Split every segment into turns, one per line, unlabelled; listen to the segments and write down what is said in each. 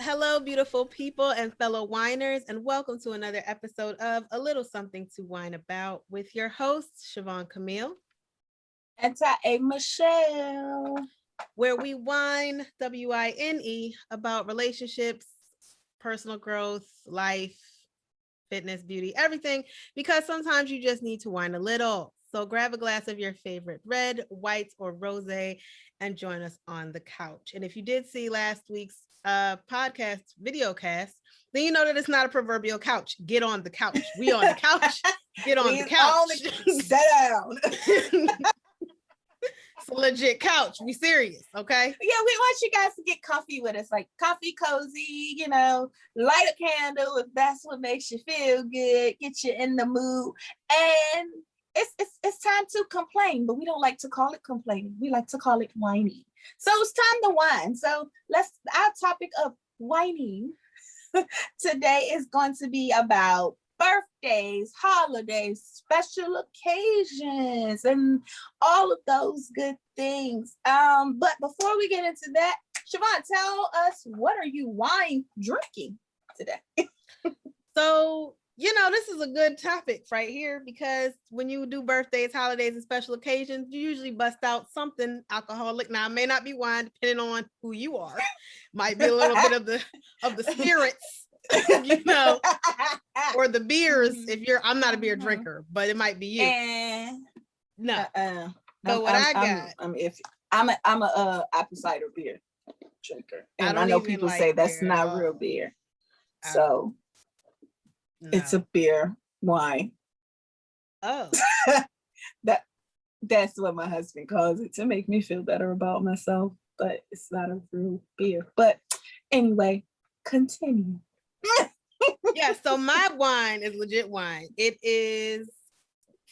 Hello, beautiful people and fellow whiners, and welcome to another episode of A Little Something to Whine About with your host, Chevaun Camille.
And A Michelle.
Where we whine, WINE, about relationships, personal growth, life, fitness, beauty, everything, because sometimes you just need to whine a little. So grab a glass of your favorite red, white, or rosé and join us on the couch. And if you did see last week's podcast video cast, then you know that it's not a proverbial couch. Get on the couch. We on the couch. Get on the couch.
Sit down.
It's a legit couch. We serious, okay?
Yeah, we want you guys to get comfy with us, like coffee, cozy, light a candle if that's what makes you feel good, get you in the mood. And it's time to complain, but we don't like to call it complaining. We like to call it whining. So it's time to whine. So our topic of whining today is going to be about birthdays, holidays, special occasions, and all of those good things. But before we get into that, Chevaun, tell us, what are you wine drinking today?
So, this is a good topic right here, because when you do birthdays, holidays, and special occasions, you usually bust out something alcoholic. Now, it may not be wine, depending on who you are. Might be a little bit of the spirits, or the beers. If I'm not a beer drinker, but it might be you. No. But
I'm a apple cider beer drinker, and I know people say that's not real beer. So it's a beer wine.
Oh.
That's what my husband calls it, to make me feel better about myself, but it's not a real beer. But anyway, continue.
Yeah, so my wine is legit wine. It is,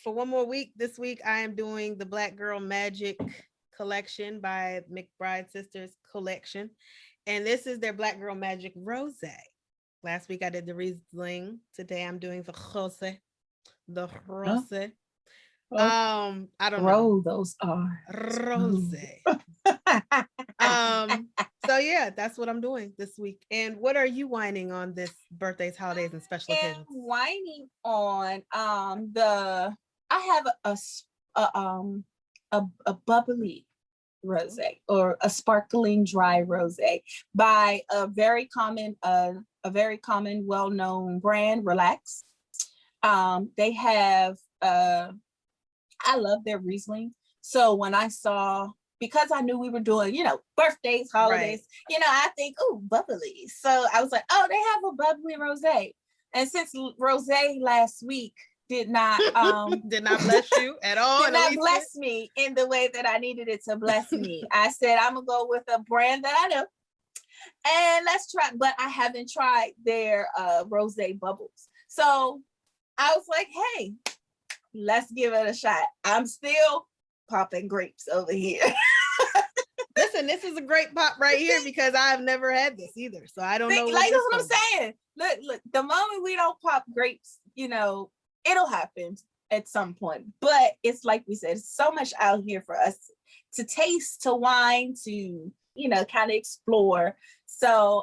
for one more week, this week I am doing the Black Girl Magic collection by McBride Sisters collection, and this is their Black Girl Magic Rosé. Last week I did the Riesling. Today I'm doing the Rosé. I don't know.
Those are
Rosé. So yeah, that's what I'm doing this week. And what are you whining on this birthdays, holidays, and special occasions?
Whining on I have a bubbly rosé, or a sparkling dry rosé, by a very common well-known brand, Relax. They have I love their Riesling. So when I saw, because I knew we were doing, birthdays, holidays, right, I think, oh, bubbly. So I was like, oh, they have a bubbly rosé. And since rosé last week did not
bless you at all,
did not bless me in the way that I needed it to bless me, I said, I'm gonna go with a brand that I know, and let's try. But I haven't tried their rosé bubbles. So I was like, hey, let's give it a shot. I'm still popping grapes over here.
Listen, this is a great pop right here, because I've never had this either. So I don't know.
That's what I'm saying. Look, the moment we don't pop grapes, it'll happen at some point. But it's like we said, so much out here for us to taste, to wine, to, kind of explore. So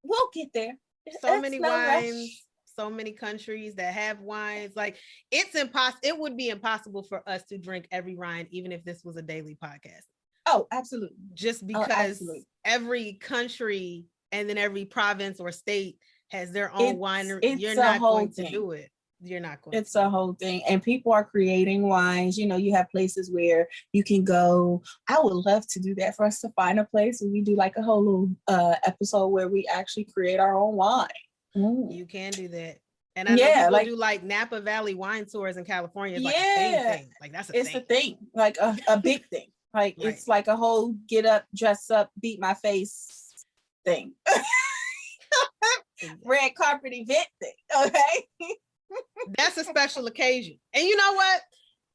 we'll get there.
So many wines. So many countries that have wines. Like, it would be impossible for us to drink every wine, even if this was a daily podcast.
Oh, absolutely.
Just because every country and then every province or state has their own winery. You're not going to do it. You're not going.
It's a whole thing. And people are creating wines. You have places where you can go. I would love to do that, for us to find a place where we do like a whole little episode where we actually create our own wine.
You can do that. And I know people do like Napa Valley wine tours in California. It's like a thing. Like, it's a thing.
Like a big thing. Like, right. It's like a whole get up, dress up, beat my face thing. Red carpet event thing. Okay.
That's a special occasion. And you know what?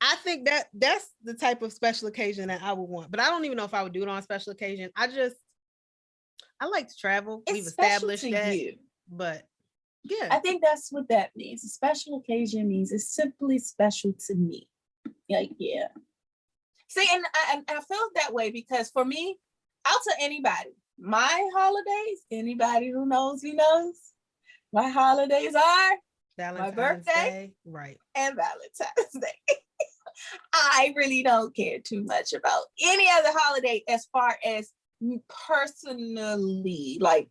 I think that's the type of special occasion that I would want. But I don't even know if I would do it on a special occasion. I like to travel. We've established that. But yeah,
I think that's what that means. A special occasion means it's simply special to me. Like, yeah. See, and I feel that way because for me, I'll tell anybody, my holidays, anybody who knows me knows, my holidays are my birthday
Day. Right.
and Valentine's Day. I really don't care too much about any other holiday as far as me personally, like,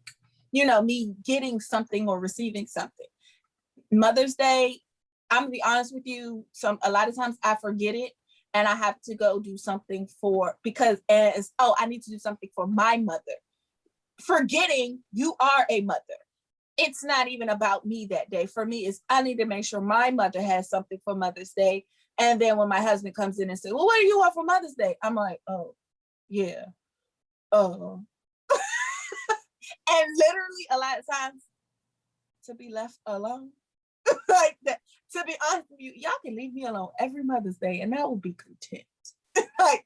me getting something or receiving something. Mother's Day, I'm gonna be honest with you, a lot of times I forget it and I have to go do something I need to do something for my mother. Forgetting you are a mother. It's not even about me that day. For me, I need to make sure my mother has something for Mother's Day. And then when my husband comes in and says, well, what do you want for Mother's Day? I'm like, oh, yeah. Oh. And literally a lot of times to be left alone. Like that. To be honest with you, y'all can leave me alone every Mother's Day and I will be content. Like,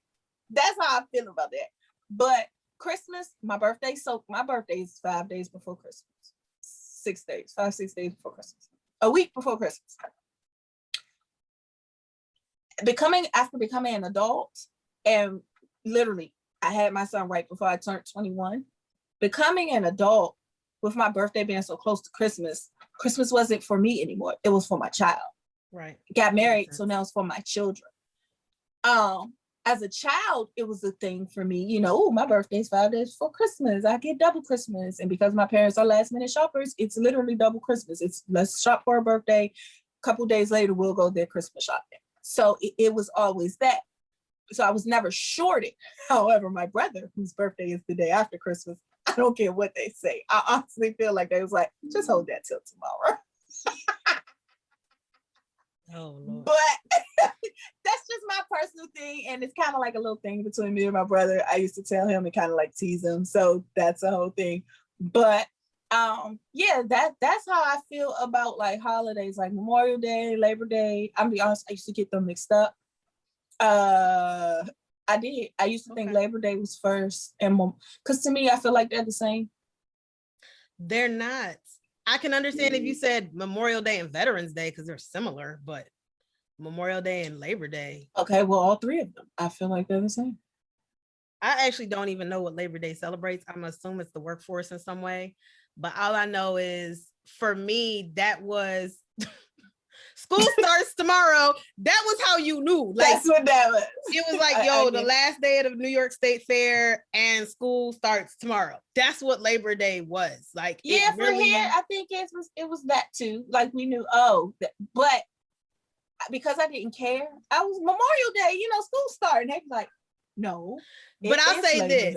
that's how I feel about that. But Christmas, my birthday is 5 days before Christmas. 6 days, 6 days before Christmas. A week before Christmas. After becoming an adult, and literally, I had my son right before I turned 21. Becoming an adult with my birthday being so close to Christmas wasn't for me anymore. It was for my child.
Right.
Got married, so now it's for my children. As a child, it was a thing for me, my birthday's 5 days before Christmas. I get double Christmas. And because my parents are last minute shoppers, it's literally double Christmas. It's let's shop for a birthday. A couple days later, we'll go there Christmas shopping. So it was always that. So I was never shorted. However, my brother, whose birthday is the day after Christmas, I don't care what they say. I honestly feel like they was like, just hold that till tomorrow.
Oh, Lord.
But that's just my personal thing. And it's kind of like a little thing between me and my brother. I used to tell him and kind of like tease him. So that's the whole thing. But yeah, that's how I feel about like holidays, like Memorial Day, Labor Day. I'm gonna be honest, I used to get them mixed up. I did. I used to think Labor Day was first, and because to me, I feel like they're the same.
They're not. I can understand if you said Memorial Day and Veterans Day because they're similar, but Memorial Day and Labor Day.
Okay, well, all three of them, I feel like they're the same.
I actually don't even know what Labor Day celebrates. I'm assuming it's the workforce in some way, but all I know is for me, that was school starts tomorrow. That was how you knew. Like,
that's what that was.
It was like, the last day of the New York State Fair and school starts tomorrow. That's what Labor Day was. Like,
yeah, for here, I think it was that too. Like we knew, but because I didn't care, I was Memorial Day, school starting. They was like, no.
But I'll say this.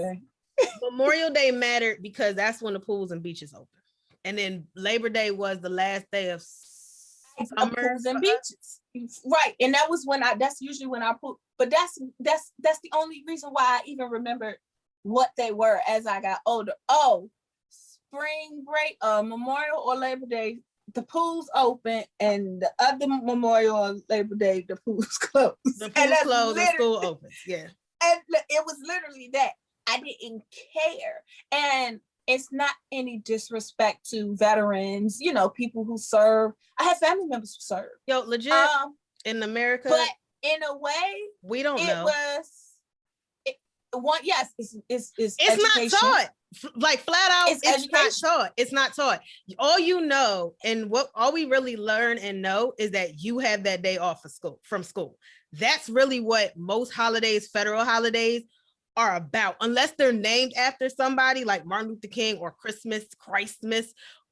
Memorial Day mattered because that's when the pools and beaches open. And then Labor Day was the last day of summer.
Pools and beaches. Right. And that was that's usually when I put, but that's the only reason why I even remember what they were as I got older. Oh, spring break, Memorial or Labor Day, the pools open, and the other Memorial or Labor Day, the pools closed.
The pools closed and school opens. Yeah.
And it was literally that. I didn't care. And it's not any disrespect to veterans, people who serve. I have family members who serve.
Yo, legit, in America.
But in a way,
we don't know.
It's
not taught. Like flat out, it's not taught. It's not taught. All you know, and all we really learn and know is that you have that day off from school. That's really what most holidays, federal holidays, are about, unless they're named after somebody like Martin Luther King or Christmas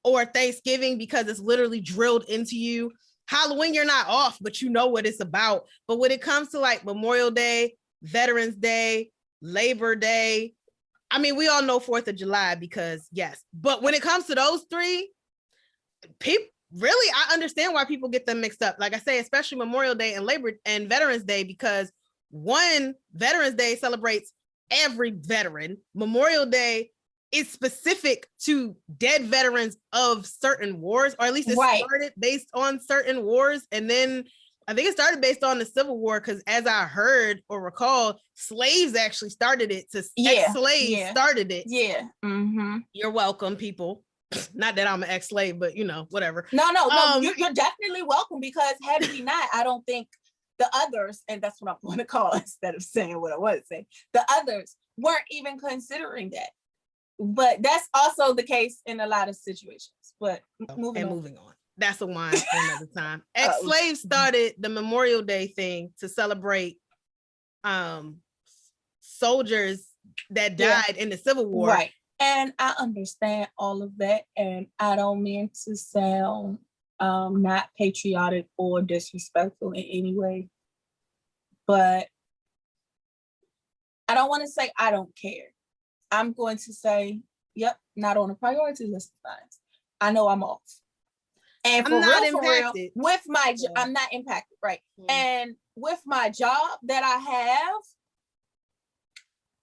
or Thanksgiving, because it's literally drilled into you. Halloween, you're not off, but you know what it's about. But when it comes to like Memorial Day, Veterans Day, Labor Day, I mean, we all know 4th of July because yes, but when it comes to those three, people really, I understand why people get them mixed up. Like I say, especially Memorial Day and Labor and Veterans Day, because one, Veterans Day celebrates every veteran. Memorial Day is specific to dead veterans of certain wars, or at least it started based on certain wars. And then I think it started based on the Civil War, because as I heard or recall, slaves actually started it. Ex-slaves started it.
Yeah. Mm-hmm.
You're welcome, people. Not that I'm an ex-slave, but whatever.
No, you're definitely welcome, because had we not, I don't think the others, and that's what I'm going to call it instead of saying what I want to say, the others weren't even considering that. but that's also the case in a lot of situations. But moving on.
That's a wine for another time. Ex-slaves started the Memorial Day thing to celebrate soldiers that died in the Civil War.
Right. And I understand all of that. And I don't mean to sound not patriotic or disrespectful in any way. But I don't want to say I don't care. I'm going to say, yep, not on a priority list of things. I know I'm off. And for real, with my job, I'm not impacted, right? And with my job that I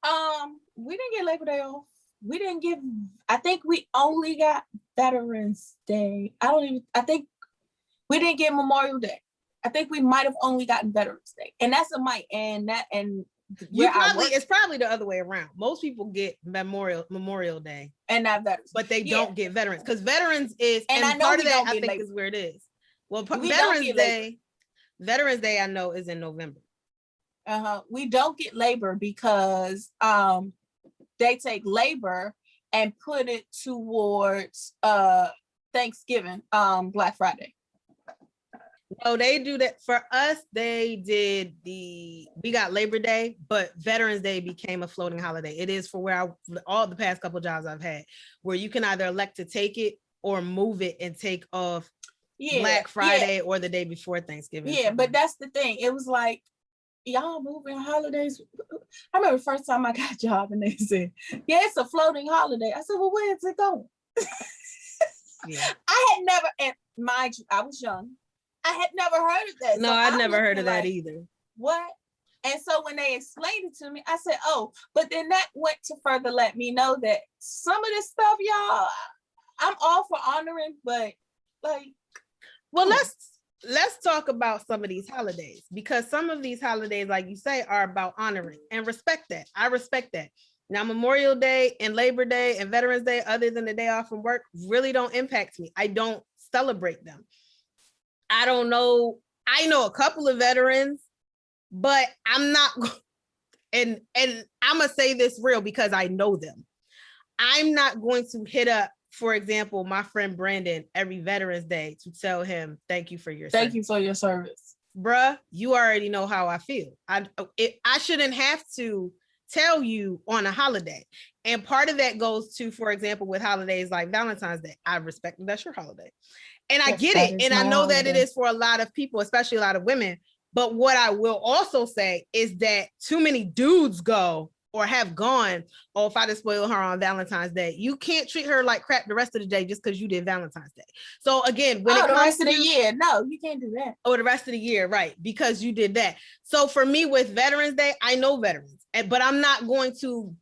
have, we didn't get Labor Day off. I think we only got Veterans Day. I think we didn't get Memorial Day. I think we might have only gotten Veterans Day. And that's a might.
It's probably the other way around. Most people get Memorial Day
and not Veterans,
but they don't get Veterans, because Veterans is,
and I know
part of that I think
labor.
is where it is. Well, Veterans Day I know is in November.
We don't get labor because they take labor and put it towards Thanksgiving, Black Friday.
Oh, they do that for us. We got Labor Day, but Veterans Day became a floating holiday. It is for all the past couple jobs I've had, where you can either elect to take it or move it and take off Black Friday or the day before Thanksgiving.
Yeah, but that's the thing. It was like, y'all moving holidays. I remember the first time I got a job and they said, yeah, it's a floating holiday. I said, well, where is it going? I had never, and mind you, I was young. I had never heard of that.
No,
so
I'd never heard of that either.
What? And so when they explained it to me, I said, oh, but then that went to further let me know that some of this stuff, y'all, I'm all for honoring, but like.
Well, let's talk about some of these holidays, because some of these holidays, like you say, are about honoring, and respect that. I respect that. Now, Memorial Day and Labor Day and Veterans Day, other than the day off from work, really don't impact me. I don't celebrate them. I don't know. I know a couple of veterans, but I'm not, and I'm gonna say this real because I know them. I'm not going to hit up, for example, my friend Brandon every Veterans Day to tell him, thank you for your service. Bruh, you already know how I feel. I shouldn't have to tell you on a holiday. And part of that goes to, for example, with holidays like Valentine's Day. I respect that that's your holiday. And I get it. And I know that it is for a lot of people, especially a lot of women. But what I will also say is that too many dudes go or have gone, oh, if I just spoil her on Valentine's Day, you can't treat her like crap the rest of the day just because you did Valentine's Day. So again, when it comes
the rest of the year, no, you can't do that.
Oh, the rest of the year, right? Because you did that. So for me with Veterans Day, I know veterans, but I'm not going to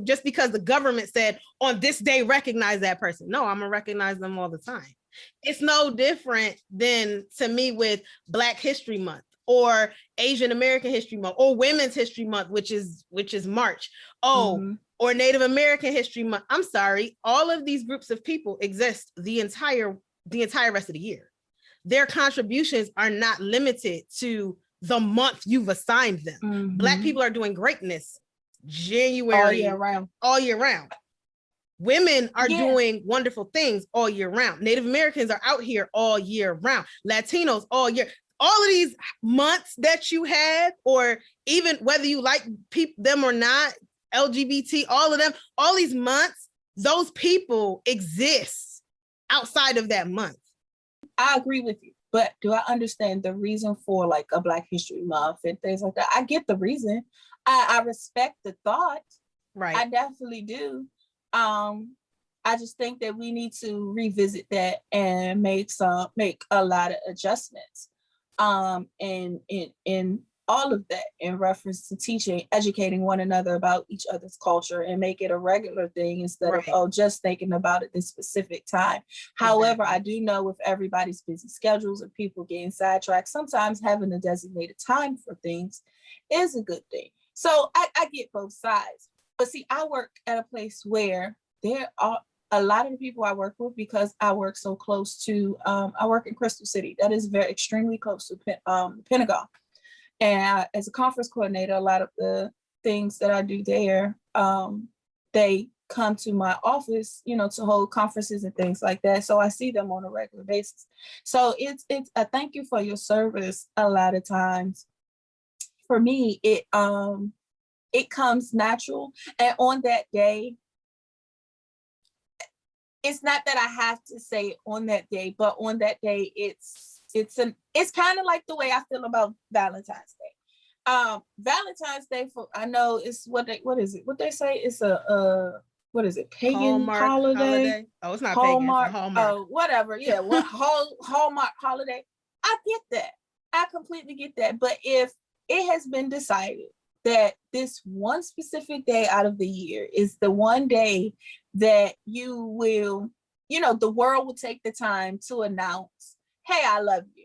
just because the government said on this day recognize that person. No, I'm gonna recognize them all the time. It's no different than, to me, with Black History Month or Asian American History Month or Women's History Month, which is March. Or Native American History Month. I'm sorry, all of these groups of people exist the entire rest of the year. Their contributions are not limited to the month you've assigned them. Black people are doing greatness January all year round. Women are doing wonderful things all year round. Native Americans are out here all year round. Latinos all year. All of these months that you have, or even whether you like them or not, LGBT, all of them, all these months, those people exist outside of that month.
I agree with you, but do I understand the reason for like a Black History Month and things like that? I get the reason. I respect the thought.
Right.
I definitely do. I just think that we need to revisit that and make a lot of adjustments. In all of that in reference to teaching, educating one another about each other's culture, and make it a regular thing instead of just thinking about it this specific time. However, I do know with everybody's busy schedules and people getting sidetracked, sometimes having a designated time for things is a good thing. So I get both sides. But see, I work at a place where there are a lot of the people I work with, because I work so close to, I work in Crystal City. That is extremely close to Pentagon. And as a conference coordinator, a lot of the things that I do there, they come to my office, to hold conferences and things like that. So I see them on a regular basis. So it's a thank you for your service. A lot of times for me, it comes natural. And on that day, it's not that I have to say it on that day, but on that day, it's kind of like the way I feel about Valentine's Day. Valentine's Day, I know it's what is it? What they say? It's a what is it? Pagan
Hallmark holiday. Oh, it's not
Hallmark.
pagan. It's Hallmark.
Whatever. Yeah, what Hallmark holiday? I get that. I completely get that. But if it has been decided that this one specific day out of the year is the one day that you will, the world will take the time to announce, hey, I love you.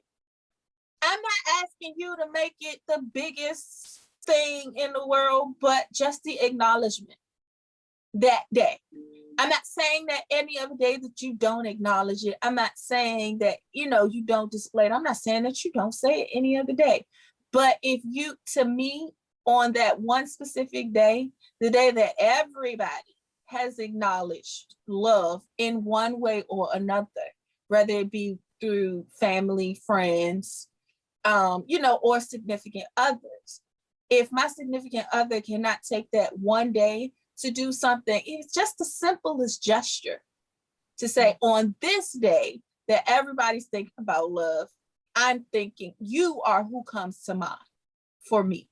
I'm not asking you to make it the biggest thing in the world, but just the acknowledgement that day. I'm not saying that any other day that you don't acknowledge it. I'm not saying that, you don't display it. I'm not saying that you don't say it any other day. But if you, to me, on that one specific day, the day that everybody has acknowledged love in one way or another, whether it be through family, friends, or significant others. If my significant other cannot take that one day to do something, it's just the simplest gesture to say, on this day that everybody's thinking about love, I'm thinking you are who comes to mind for me.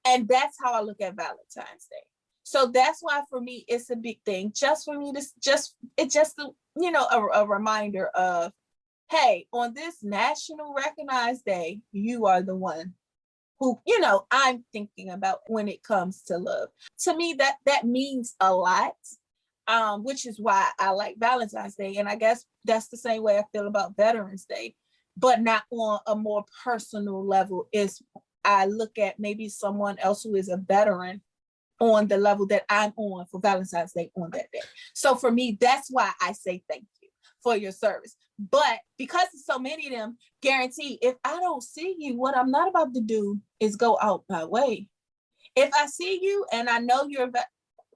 And that's how I look at Valentine's Day. So that's why for me, it's a big thing. Just for me, it's just a reminder of, hey, on this national recognized day, you are the one who, I'm thinking about when it comes to love. To me, that means a lot, which is why I like Valentine's Day. And I guess that's the same way I feel about Veterans Day, but not on a more personal level. Is I look at maybe someone else who is a veteran on the level that I'm on for Valentine's Day on that day. So for me, that's why I say thank you for your service. But because there's so many of them, guarantee if I don't see you, what I'm not about to do is go out my way. If I see you and I know you're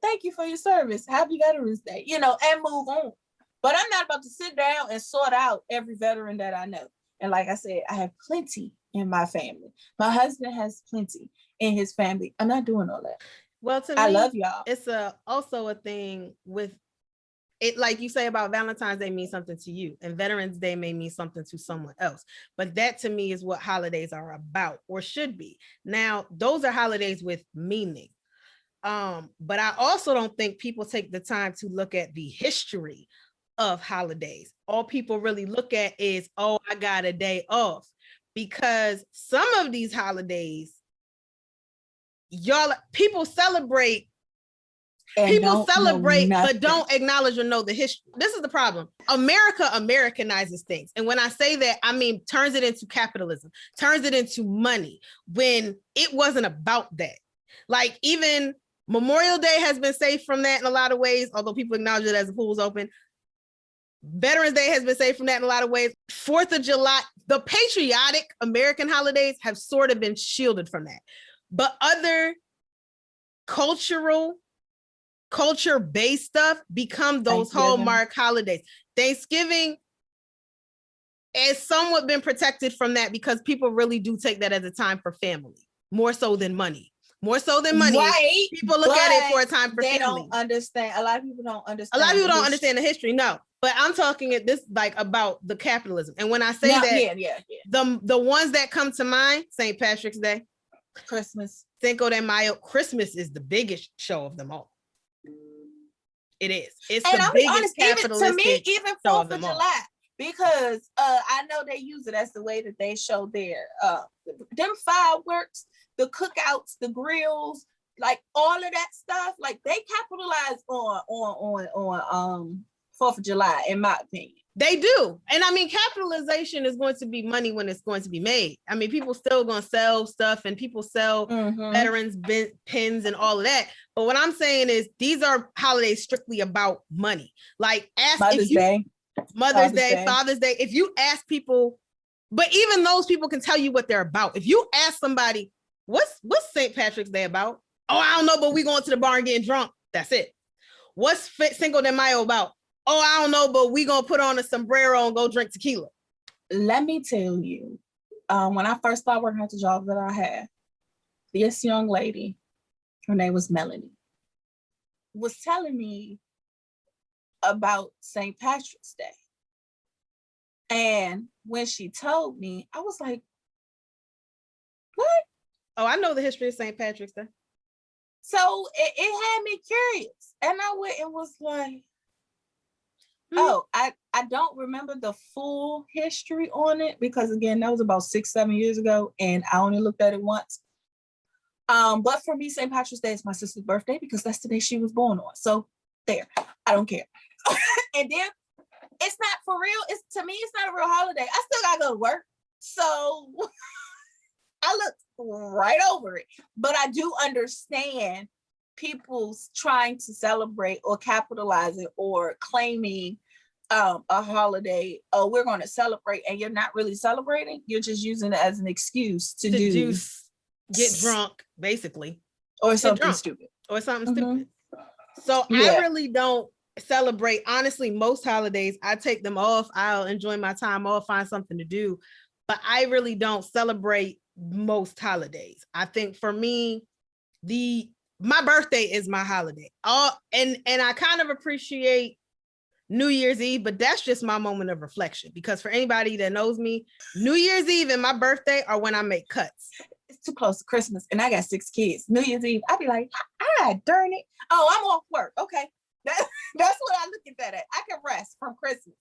thank you for your service. Happy Veterans Day, and move on. But I'm not about to sit down and sort out every veteran that I know. And like I said, I have plenty in my family. My husband has plenty in his family. I'm not doing all that.
Well, to me,
I love y'all.
It's also a thing with it, like you say about Valentine's Day means something to you, and Veterans Day may mean something to someone else. But that to me is what holidays are about, or should be. Now, those are holidays with meaning. But I also don't think people take the time to look at the history of holidays. All people really look at is, oh, I got a day off. Because some of these holidays, people celebrate, but don't acknowledge or know the history. This is the problem. America Americanizes things. And when I say that, I mean, turns it into capitalism, turns it into money, when it wasn't about that. Like, even Memorial Day has been safe from that in a lot of ways, although people acknowledge it as the pool's open. Veterans Day has been safe from that in a lot of ways. 4th of July, the patriotic American holidays have sort of been shielded from that. But other culture-based stuff become those hallmark holidays. Thanksgiving has somewhat been protected from that because people really do take that as a time for family, more so than money. Right, people look at it for a time for family. They don't understand. A lot of people don't understand the history. No, but I'm talking about the capitalism. And when I say the ones that come to mind: St. Patrick's Day, Christmas, Cinco de Mayo. Christmas is the biggest show of them all. It is. It's and the I'll biggest be honest, even to me, even 4th of July, because I know they use it as the way that they show their them fireworks, the cookouts, the grills, like all of that stuff. Like, they capitalize on 4th of July, in my opinion. They do. And I mean, capitalization is going to be money when it's going to be made. I mean, people still going to sell stuff, and people sell veterans pins and all of that. But what I'm saying is, these are holidays strictly about money. Like, Mother's Day, Father's Day. If you ask people, but even those people can tell you what they're about. If you ask somebody, what's St. Patrick's Day about? Oh, I don't know, but we going to the bar and getting drunk. That's it. What's Cinco de Mayo about? Oh, I don't know, but we gonna put on a sombrero and go drink tequila.
Let me tell you, when I first started working at the job that I had, this young lady, her name was Melanie, was telling me about St. Patrick's Day. And when she told me, I was like, what?
Oh, I know the history of St. Patrick's Day.
So it had me curious. And I went and was like, oh, I don't remember the full history on it because, again, that was about 6-7 years ago. And I only looked at it once. But for me, St. Patrick's Day is my sister's birthday because that's the day she was born on. So there, I don't care. And then it's not for real. It's, to me, it's not a real holiday. I still gotta go to work. So I looked right over it. But I do understand people's trying to celebrate or capitalizing or claiming a holiday. Oh, we're going to celebrate, and you're not really celebrating. You're just using it as an excuse to do
get drunk, basically,
or something stupid.
Or something stupid. So I really don't celebrate. Honestly, most holidays, I take them off. I'll enjoy my time off, find something to do. But I really don't celebrate most holidays. I think for me, my birthday is my holiday. And I kind of appreciate New Year's Eve, but that's just my moment of reflection. Because for anybody that knows me, New Year's Eve and my birthday are when I make cuts.
It's too close to Christmas, and I got 6 kids. New Year's Eve, I'd be like, darn it. Oh, I'm off work. Okay. That's what I look at that at. I can rest from Christmas.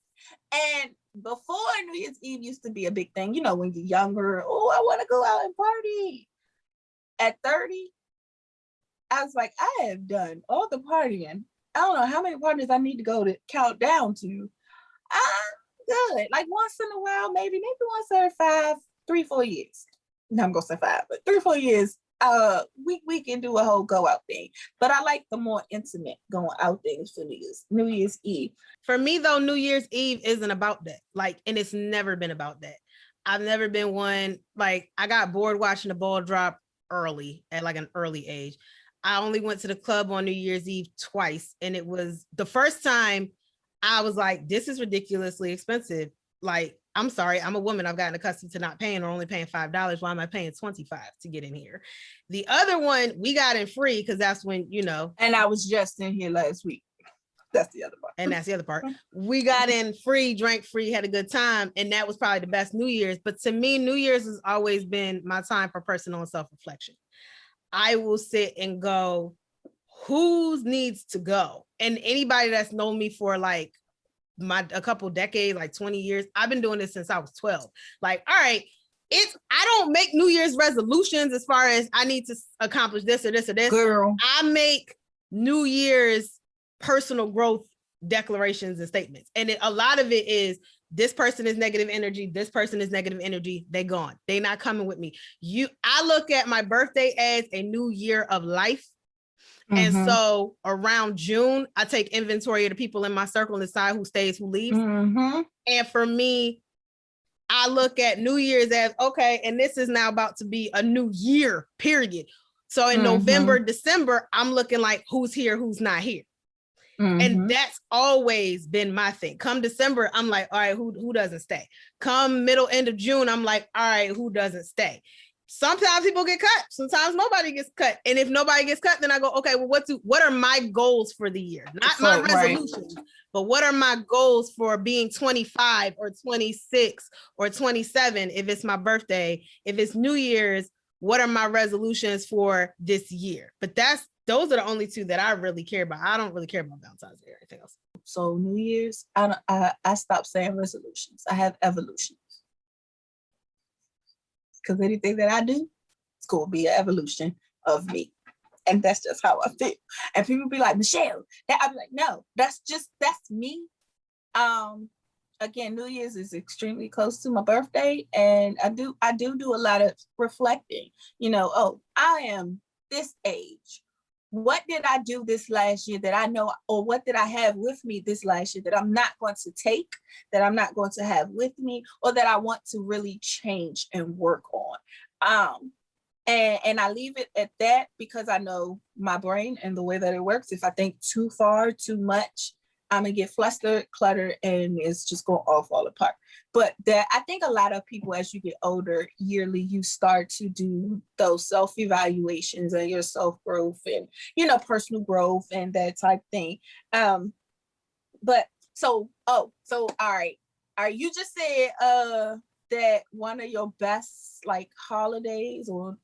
And before New Year's Eve used to be a big thing, you know, when you're younger, oh, I want to go out and party. At 30, I was like, I have done all the partying. I don't know how many parties I need to go to count down to. I'm good. Like once in a while, maybe once every 3-4 years. No, I'm gonna say 5, but 3-4 years, we can do a whole go out thing. But I like the more intimate going out things for New Year's Eve.
For me though, New Year's Eve isn't about that. Like, and it's never been about that. I've never been one, like I got bored watching the ball drop early at like an early age. I only went to the club on New Year's Eve twice. And it was the first time I was like, this is ridiculously expensive. Like, I'm sorry, I'm a woman. I've gotten accustomed to not paying or only paying $5. Why am I paying $25 to get in here? The other one, we got in free because that's when, you know.
And I was just in here last week. That's the other part.
And that's the other part. We got in free, drank free, had a good time. And that was probably the best New Year's. But to me, New Year's has always been my time for personal and self-reflection. I will sit and go, who needs to go? And anybody that's known me for like a couple decades, like 20 years, I've been doing this since I was 12. Like, all right, I don't make New Year's resolutions as far as I need to accomplish this or this or this.
Girl.
I make New Year's personal growth declarations and statements. And a lot of it is, this person is negative energy. This person is negative energy. They gone. They not coming with me. I look at my birthday as a new year of life. And so around June, I take inventory of the people in my circle and decide who stays, who leaves. And for me, I look at New Year's as, okay, and this is now about to be a new year, period. So in November, December, I'm looking like who's here, who's not here. And that's always been my thing. Come December, I'm like, all right, who doesn't stay? Come end of June, I'm like, all right, who doesn't stay? Sometimes people get cut. Sometimes nobody gets cut. And if nobody gets cut, then I go, okay, well, what are my goals for the year? Not my resolutions, but what are my goals for being 25 or 26 or 27 if it's my birthday? If it's New Year's, what are my resolutions for this year? But those are the only two that I really care about. I don't really care about Valentine's Day or anything else.
So New Year's, I stopped saying resolutions. I have evolutions. Because anything that I do, it's going to be an evolution of me. And that's just how I feel. And people be like, Michelle, I'll be like, no, that's me. Again, New Year's is extremely close to my birthday. And I do a lot of reflecting, I am this age. What did I do this last year that I know, or what did I have with me this last year that I'm not going to take, that I'm not going to have with me, or that I want to really change and work on? And I leave it at that because I know my brain and the way that it works. If I think too far, too much, I'm gonna get flustered, cluttered, and it's just gonna all fall apart. But that I think a lot of people, as you get older, yearly, you start to do those self-evaluations and your self-growth and personal growth and that type thing. But so all right. All right, you just said that one of your best like holidays or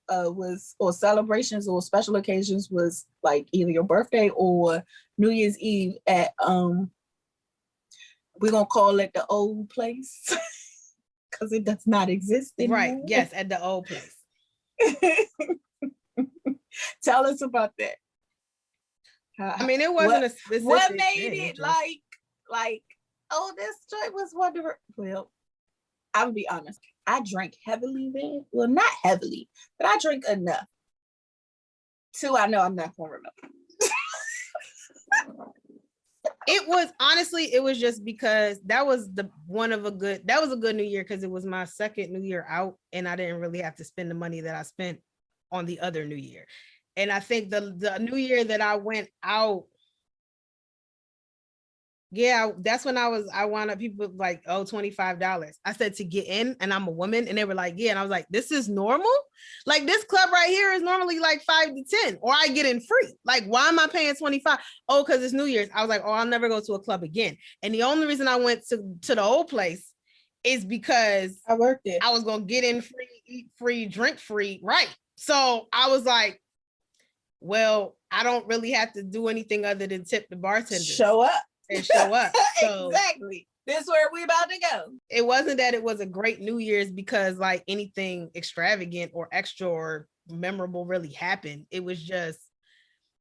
celebrations or special occasions was like either your birthday or New Year's Eve at we're gonna call it the old place because it does not exist anymore.
Right. Yes, at the old place.
Tell us about that.
I mean, it wasn't a specific
what made
thing,
it
just...
like oh, this joint was wonderful. Well, I'll be honest. I drank heavily then. Well, not heavily, but I drank enough. Two, I know I'm not gonna remember.
It was honestly, it was just because that was a good New Year because it was my second New Year out and I didn't really have to spend the money that I spent on the other New Year. And I think the New Year that I went out, yeah, that's when I wound up, people like, oh, $25. I said to get in, and I'm a woman, and they were like, yeah. And I was like, this is normal? Like, this club right here is normally like 5 to 10, or I get in free. Like, why am I paying 25? Oh, because it's New Year's. I was like, oh, I'll never go to a club again. And the only reason I went to the old place is because
I worked it.
I was gonna get in free, eat free, drink free, right? So I was like, well, I don't really have to do anything other than tip the bartender.
Show up.
And show up. So
exactly. This is where we about to go.
It wasn't that it was a great New Year's because like anything extravagant or extra or memorable really happened. It was just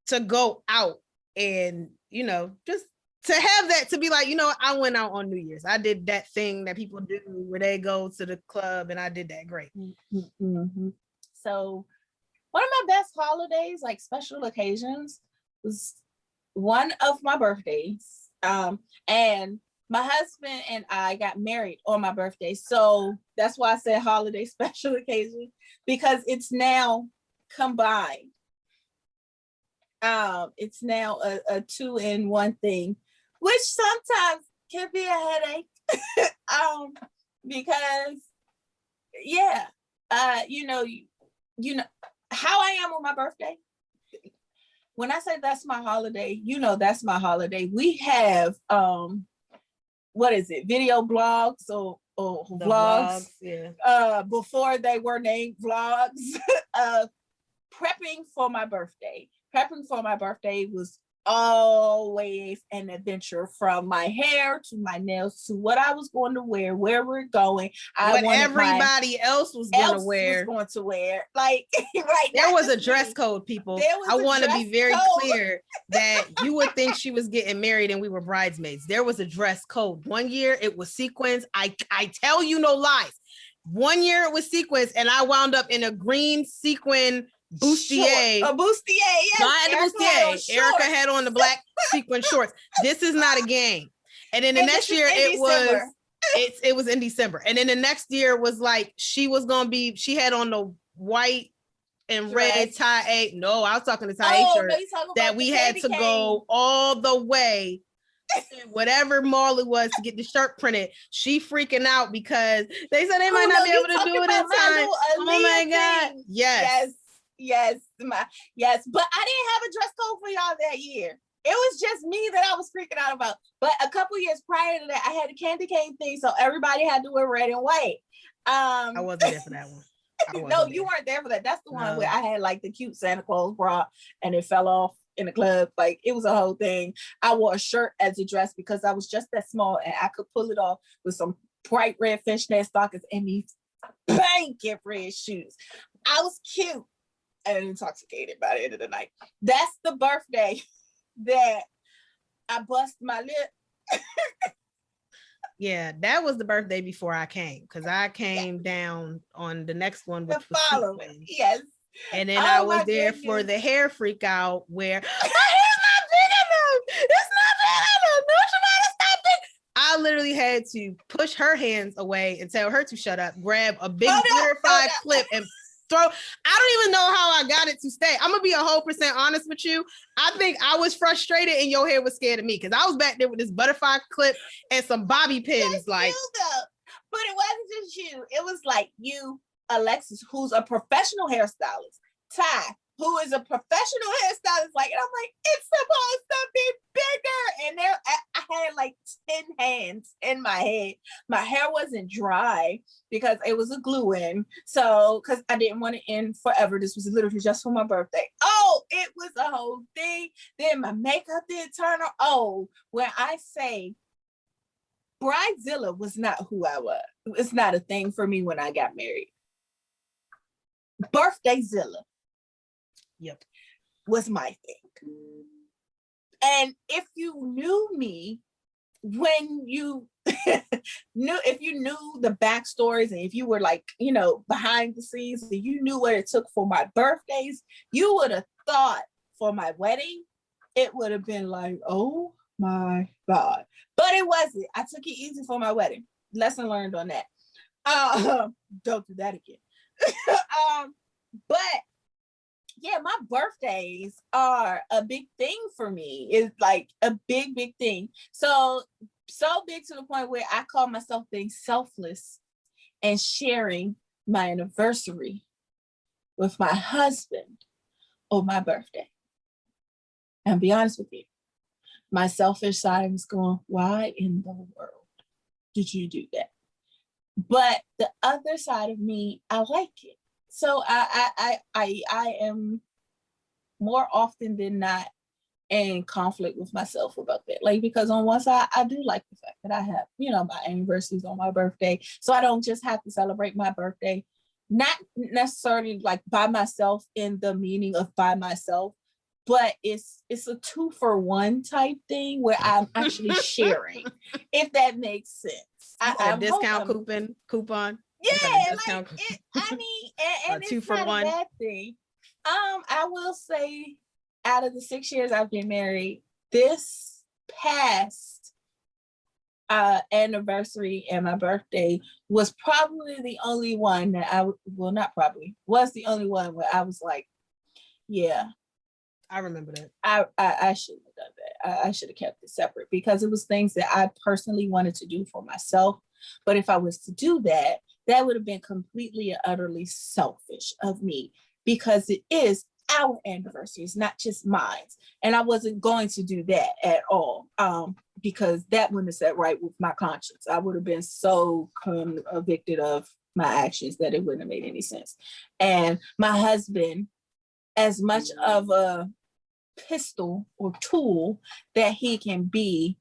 to go out and, just to have that, to be like, I went out on New Year's. I did that thing that people do where they go to the club, and I did that great.
Mm-hmm. So one of my best holidays, like special occasions, was one of my birthdays. And my husband and I got married on my birthday. So that's why I said holiday special occasion, because it's now combined. It's now a 2-in-1 thing, which sometimes can be a headache. Because you know how I am on my birthday. When I say that's my holiday, that's my holiday. We have what is it? Video blogs or vlogs?
Yeah.
Before they were named vlogs. Prepping for my birthday. Prepping for my birthday was always an adventure, from my hair to my nails to what I was going to wear, where we're going.
What everybody else was going to wear.
Like, right.
There was a dress code, people. I want to be very clear that you would think she was getting married and we were bridesmaids. There was a dress code. One year it was sequins. I tell you no lies. One year it was sequins, and I wound up in a green sequin bustier.
A bustier, yes.
No, I had a bustier. Erica had on the black sequin shorts. This is not a game. And then the next year it was in December. And then the next year was like, she had on the white and red tie. No, I was talking to tie shirt that we had to go all the way whatever mall it was to get the shirt printed. She freaking out because they said they might not be able to do it in time. Oh my God. Yes.
But I didn't have a dress code for y'all that year. It was just me that I was freaking out about. But a couple years prior to that, I had a candy cane thing, so everybody had to wear red and white.
I wasn't there for that one.
No, you weren't there for that. That's the one where I had like the cute Santa Claus bra and it fell off in the club. Like, it was a whole thing. I wore a shirt as a dress because I was just that small and I could pull it off with some bright red fishnet stockings and these blanket red shoes. I was cute and intoxicated by the end of the night. That's the birthday that I bust my lip.
Yeah, that was the birthday before I came, because I came down on the next one, which was
following. Yes.
And then I was there for the hair freak out where my hair's not big enough. It's not big enough. Don't you want to stop it? I literally had to push her hands away and tell her to shut up, grab a big 4 or 5 clip and I don't even know how I got it to stay. I'm gonna be 100% honest with you. I think I was frustrated and your hair was scared of me because I was back there with this butterfly clip and some bobby pins.
That's
like,
you though. But it wasn't just you. It was like you, Alexis, who's a professional hairstylist, Ty, who is a professional hairstylist. Like, and I'm like, it's supposed to be bigger. And there, I had like 10 hands in my head. My hair wasn't dry because it was a glue-in. So, because I didn't want to end forever. This was literally just for my birthday. Oh, it was a whole thing. Then my makeup did turn on. Oh, when I say Bridezilla was not who I was. It's not a thing for me when I got married. Birthdayzilla,
yep,
was my thing. And if you knew me when you if you knew the backstories and if you were like, you know, behind the scenes and you knew what it took for my birthdays, you would have thought for my wedding, it would have been like, oh my God. But it wasn't. I took it easy for my wedding. Lesson learned on that. Don't do that again. But yeah, my birthdays are a big thing for me. It's like a big, big thing. So big to the point where I call myself being selfless and sharing my anniversary with my husband on my birthday. And be honest with you, my selfish side was going, why in the world did you do that? But the other side of me, I like it. So I am more often than not in conflict with myself about that. Like, because on one side, I do like the fact that I have, you know, my anniversaries on my birthday. So I don't just have to celebrate my birthday, not necessarily like by myself in the meaning of by myself, but it's a 2-for-1 type thing where I'm actually sharing, if that makes sense.
A discount coupon.
Yeah, like it, I mean, and it's 2-for-1. A bad thing. I will say, out of the 6 years I've been married, this past anniversary and my birthday was probably the only one that was the only one where I was like, yeah,
I remember that.
I shouldn't have done that. I should have kept it separate because it was things that I personally wanted to do for myself. But if I was to do that, that would have been completely and utterly selfish of me because it is our anniversary. It's not just mine. And I wasn't going to do that at all because that wouldn't have sat right with my conscience. I would have been so convicted of my actions that it wouldn't have made any sense. And my husband, as much of a pistol or tool that he can be,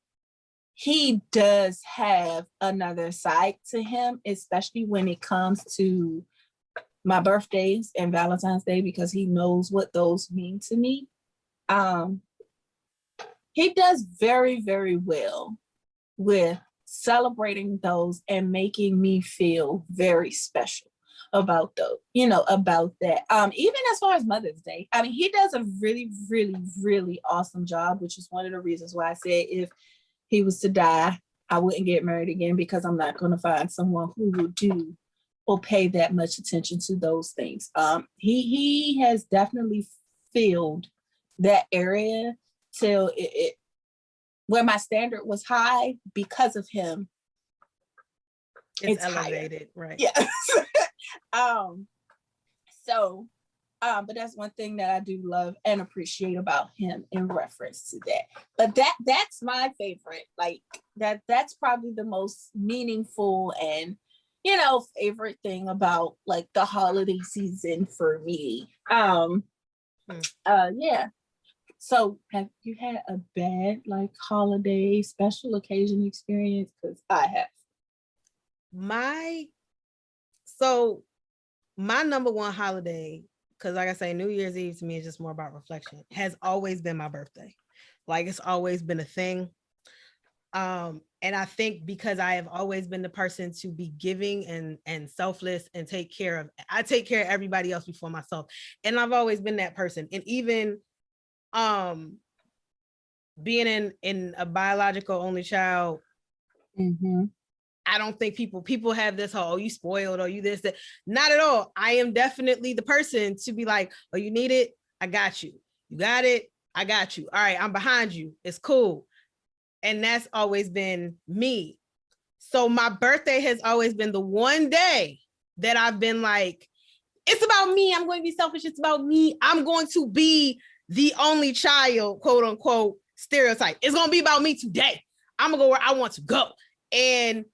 he does have another side to him, especially when it comes to my birthdays and Valentine's Day, because he knows what those mean to me. He does very, very well with celebrating those and making me feel very special about those, you know, about that. Even as far as Mother's Day, I mean, he does a really, really, really awesome job, which is one of the reasons why I said if he was to die, I wouldn't get married again, because I'm not going to find someone who will do or pay that much attention to those things. He has definitely filled that area till it where my standard was high because of him.
It's elevated, higher. Right?
Yes. But that's one thing that I do love and appreciate about him in reference to that. But that's my favorite. Like that's probably the most meaningful and, you know, favorite thing about like the holiday season for me. Yeah. So have you had a bad like holiday special occasion experience? Because I have.
My number one holiday, because like I say, New Year's Eve to me is just more about reflection, has always been my birthday. Like it's always been a thing. And I think because I have always been the person to be giving and selfless and I take care of everybody else before myself. And I've always been that person. And even being in a biological only child, I don't think people have this whole, oh, you spoiled or you this, that. Not at all. I am definitely the person to be like, oh, you need it? I got you. You got it? I got you. All right, I'm behind you. It's cool. And that's always been me. So my birthday has always been the one day that I've been like, it's about me. I'm going to be selfish. It's about me. I'm going to be the only child, quote unquote, stereotype. It's going to be about me today. I'm going to go where I want to go. And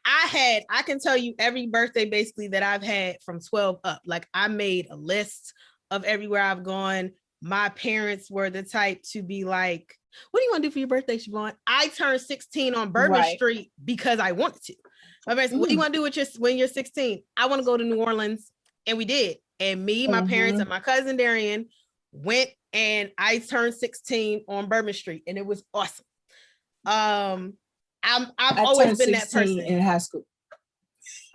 I can tell you every birthday basically that I've had from 12 up. Like I made a list of everywhere I've gone. My parents were the type to be like, what do you want to do for your birthday, Chevaun? I turned 16 on Bourbon Street because I wanted to. My parents, what do you want to do with when you're 16? I want to go to New Orleans. And we did. And me, my parents, and my cousin Darian went, and I turned 16 on Bourbon Street, and it was awesome. I've always been that person
in high school.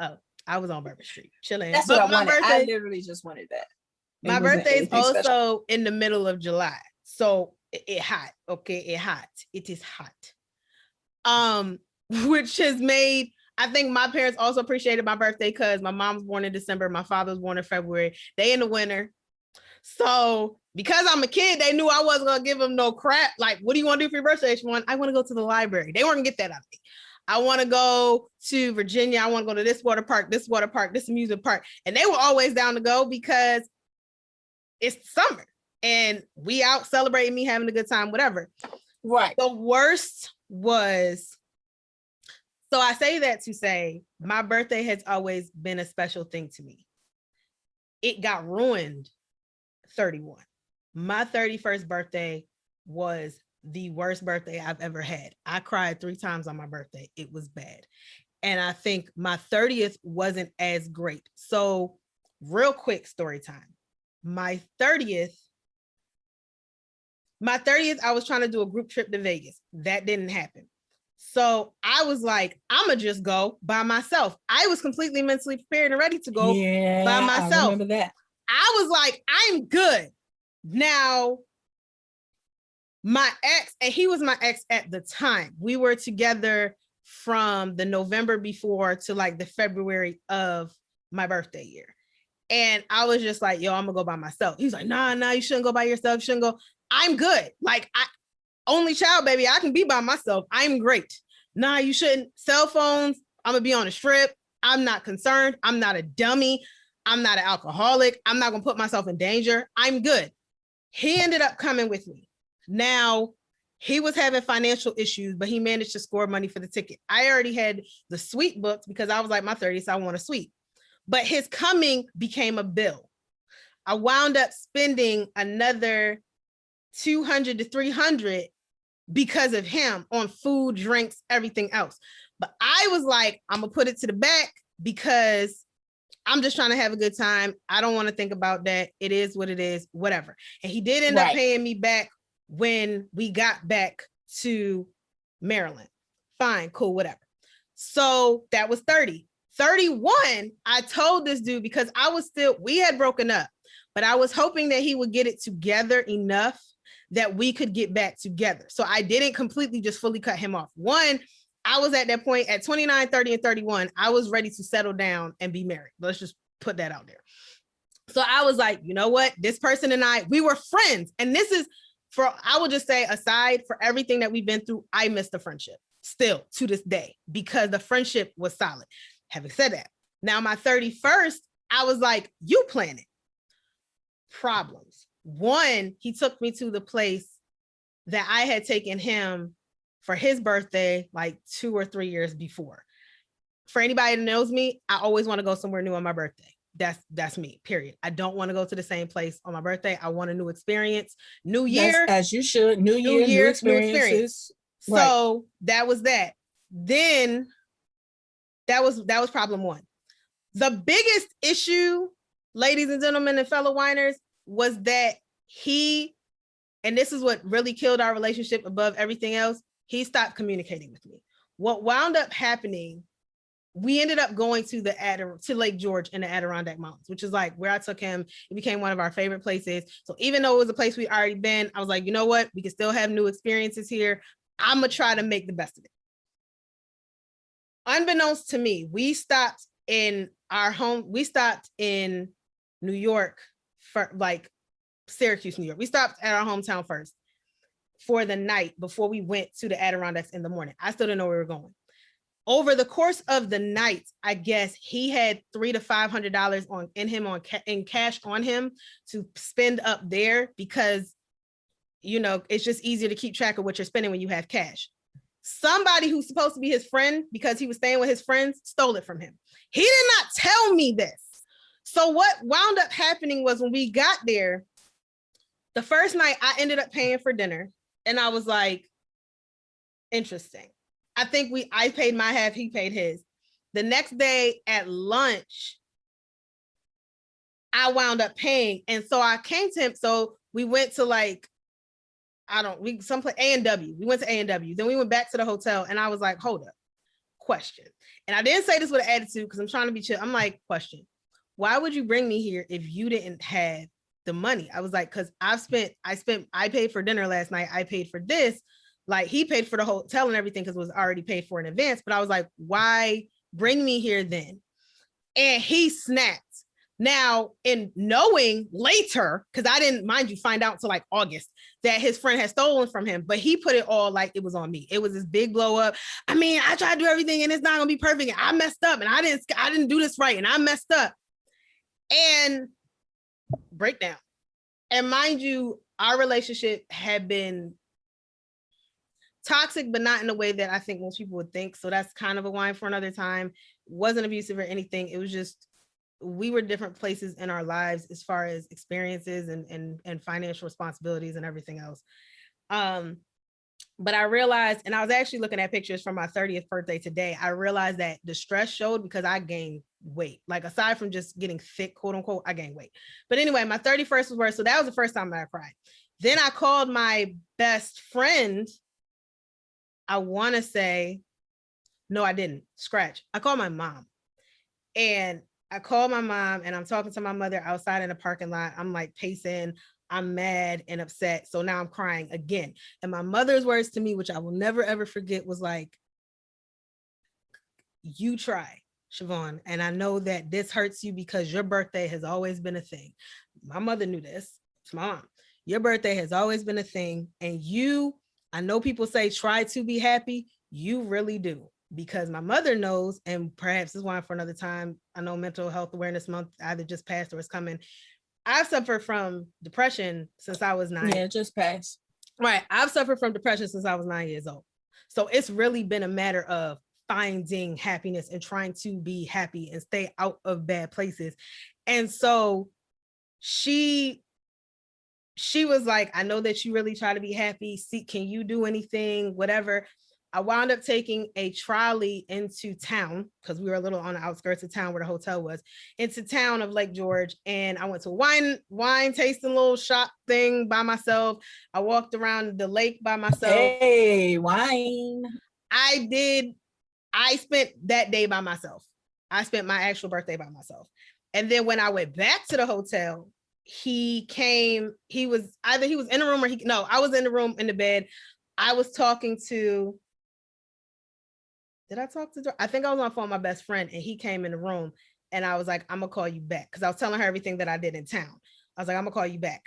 Oh, I was on Bourbon Street chilling.
That's what I wanted. I literally just wanted that.
My birthday is also special. In the middle of July, so it hot. Okay, it hot. It is hot. Which has made, I think my parents also appreciated my birthday because my mom was born in December, my father was born in February. They in the winter. So because I'm a kid, they knew I wasn't gonna give them no crap. Like, what do you want to do for your birthday, Chevaun? I want to go to the library. They weren't gonna get that out of me. I want to go to Virginia. I want to go to this water park, this amusement park. And they were always down to go because it's summer and we out celebrating me having a good time, whatever.
Right.
The worst was, so I say that to say my birthday has always been a special thing to me. It got ruined 31. My 31st birthday was the worst birthday I've ever had. I cried 3 times on my birthday. It was bad. And I think my 30th wasn't as great. So real quick story time. My 30th, I was trying to do a group trip to Vegas. That didn't happen. So I was like, I'm going to just go by myself. I was completely mentally prepared and ready to go by myself.
I remember that.
I was like, I'm good. Now, my ex, and he was my ex at the time. We were together from the November before to like the February of my birthday year. And I was just like, yo, I'm gonna go by myself. He's like, nah, you shouldn't go by yourself. You shouldn't go. I'm good. Like, only child, baby. I can be by myself. I'm great. Nah, you shouldn't. Cell phones, I'm gonna be on a strip. I'm not concerned. I'm not a dummy. I'm not an alcoholic. I'm not gonna put myself in danger. I'm good. He ended up coming with me. Now, he was having financial issues, but he managed to score money for the ticket. I already had the suite booked because I was like, my 30th, I want a suite. But his coming became a bill. I wound up spending another $200 to $300 because of him on food, drinks, everything else. But I was like, I'm gonna put it to the back because I'm just trying to have a good time. I don't want to think about that. It is what it is, whatever. And he did end up paying me back when we got back to Maryland. Fine, cool, whatever. So that was 30. 31, I told this dude because we had broken up, but I was hoping that he would get it together enough that we could get back together. So I didn't completely just fully cut him off. One, I was at that point at 29, 30, and 31, I was ready to settle down and be married. Let's just put that out there. So I was like, you know what? This person and we were friends. And this is I will just say, aside for everything that we've been through, I miss the friendship still to this day because the friendship was solid. Having said that, now my 31st, I was like, you plan it. Problems. One, he took me to the place that I had taken him for his birthday like 2 or 3 years before. For anybody that knows me, I always want to go somewhere new on my birthday. That's me, period. I don't want to go to the same place on my birthday. I want a new experience. New year.
As you should. New year, new experiences.
So that was that. Then that was problem one. The biggest issue, ladies and gentlemen and fellow whiners, was that and this is what really killed our relationship above everything else, he stopped communicating with me. What wound up happening, we ended up going to Lake George in the Adirondack Mountains, which is like where I took him. It became one of our favorite places. So even though it was a place we'd already been, I was like, you know what? We can still have new experiences here. I'm going to try to make the best of it. unbeknownst to me, we stopped in New York for like Syracuse, New York. We stopped at our hometown first for the night before we went to the Adirondacks in the morning. I still didn't know where we were going. Over the course of the night, I guess he had $300 to $500 in cash on him to spend up there because, you know, it's just easier to keep track of what you're spending when you have cash. Somebody who's supposed to be his friend, because he was staying with his friends, stole it from him. He did not tell me this. So what wound up happening was when we got there, the first night I ended up paying for dinner, and I was like, interesting. I paid my half, he paid his. The next day at lunch, I wound up paying. And so I came to him. So we went to like, someplace A&W. We went to A&W. Then we went back to the hotel, and I was like, hold up, question. And I didn't say this with an attitude because I'm trying to be chill. I'm like, question, why would you bring me here if you didn't have the money? I was like, because I paid for dinner last night. I paid for this. Like, he paid for the hotel and everything because it was already paid for in advance. But I was like, why bring me here then? And he snapped. Now, in knowing later, because I didn't, mind you, find out until like August that his friend had stolen from him, but he put it all like it was on me. It was this big blow up. I mean, I tried to do everything and it's not gonna be perfect. And I messed up and I didn't do this right and I messed up. And breakdown. And mind you, our relationship had been toxic, but not in a way that I think most people would think. So that's kind of a wine for another time. Wasn't abusive or anything. It was just, we were different places in our lives as far as experiences and financial responsibilities and everything else. But I realized, and I was actually looking at pictures from my 30th birthday today, I realized that the stress showed because I gained weight. Like, aside from just getting thick, quote unquote, I gained weight. But anyway, my 31st was worse. So that was the first time that I cried. Then I called my best friend. I want to say, no, I didn't. Scratch. I called my mom. And I called my mom and I'm talking to my mother outside in the parking lot. I'm like pacing. I'm mad and upset. So now I'm crying again. And my mother's words to me, which I will never, ever forget, was like, you try, Chevaun. And I know that this hurts you because your birthday has always been a thing. My mother knew this. It's my mom. Your birthday has always been a thing. And I know people say try to be happy. You really do. Because my mother knows, and perhaps this is why for another time, I know Mental Health Awareness Month either just passed or is coming. I've suffered from depression since I was 9.
Yeah, just passed.
Right. I've suffered from depression since I was 9 years old. So it's really been a matter of finding happiness and trying to be happy and stay out of bad places. And so she was like, I know that you really try to be happy. See, can you do anything? Whatever. I wound up taking a trolley into town because we were a little on the outskirts of town where the hotel was, into town of Lake George. And I went to a wine tasting little shop thing by myself. I walked around the lake by myself.
Hey, wine.
I spent that day by myself. I spent my actual birthday by myself. And then when I went back to the hotel, he was in the room or I was in the room in the bed. I was talking to, did I talk to, I think I was on the phone with my best friend and he came in the room and I was like, I'm gonna call you back. Cause I was telling her everything that I did in town. I was like, I'm gonna call you back.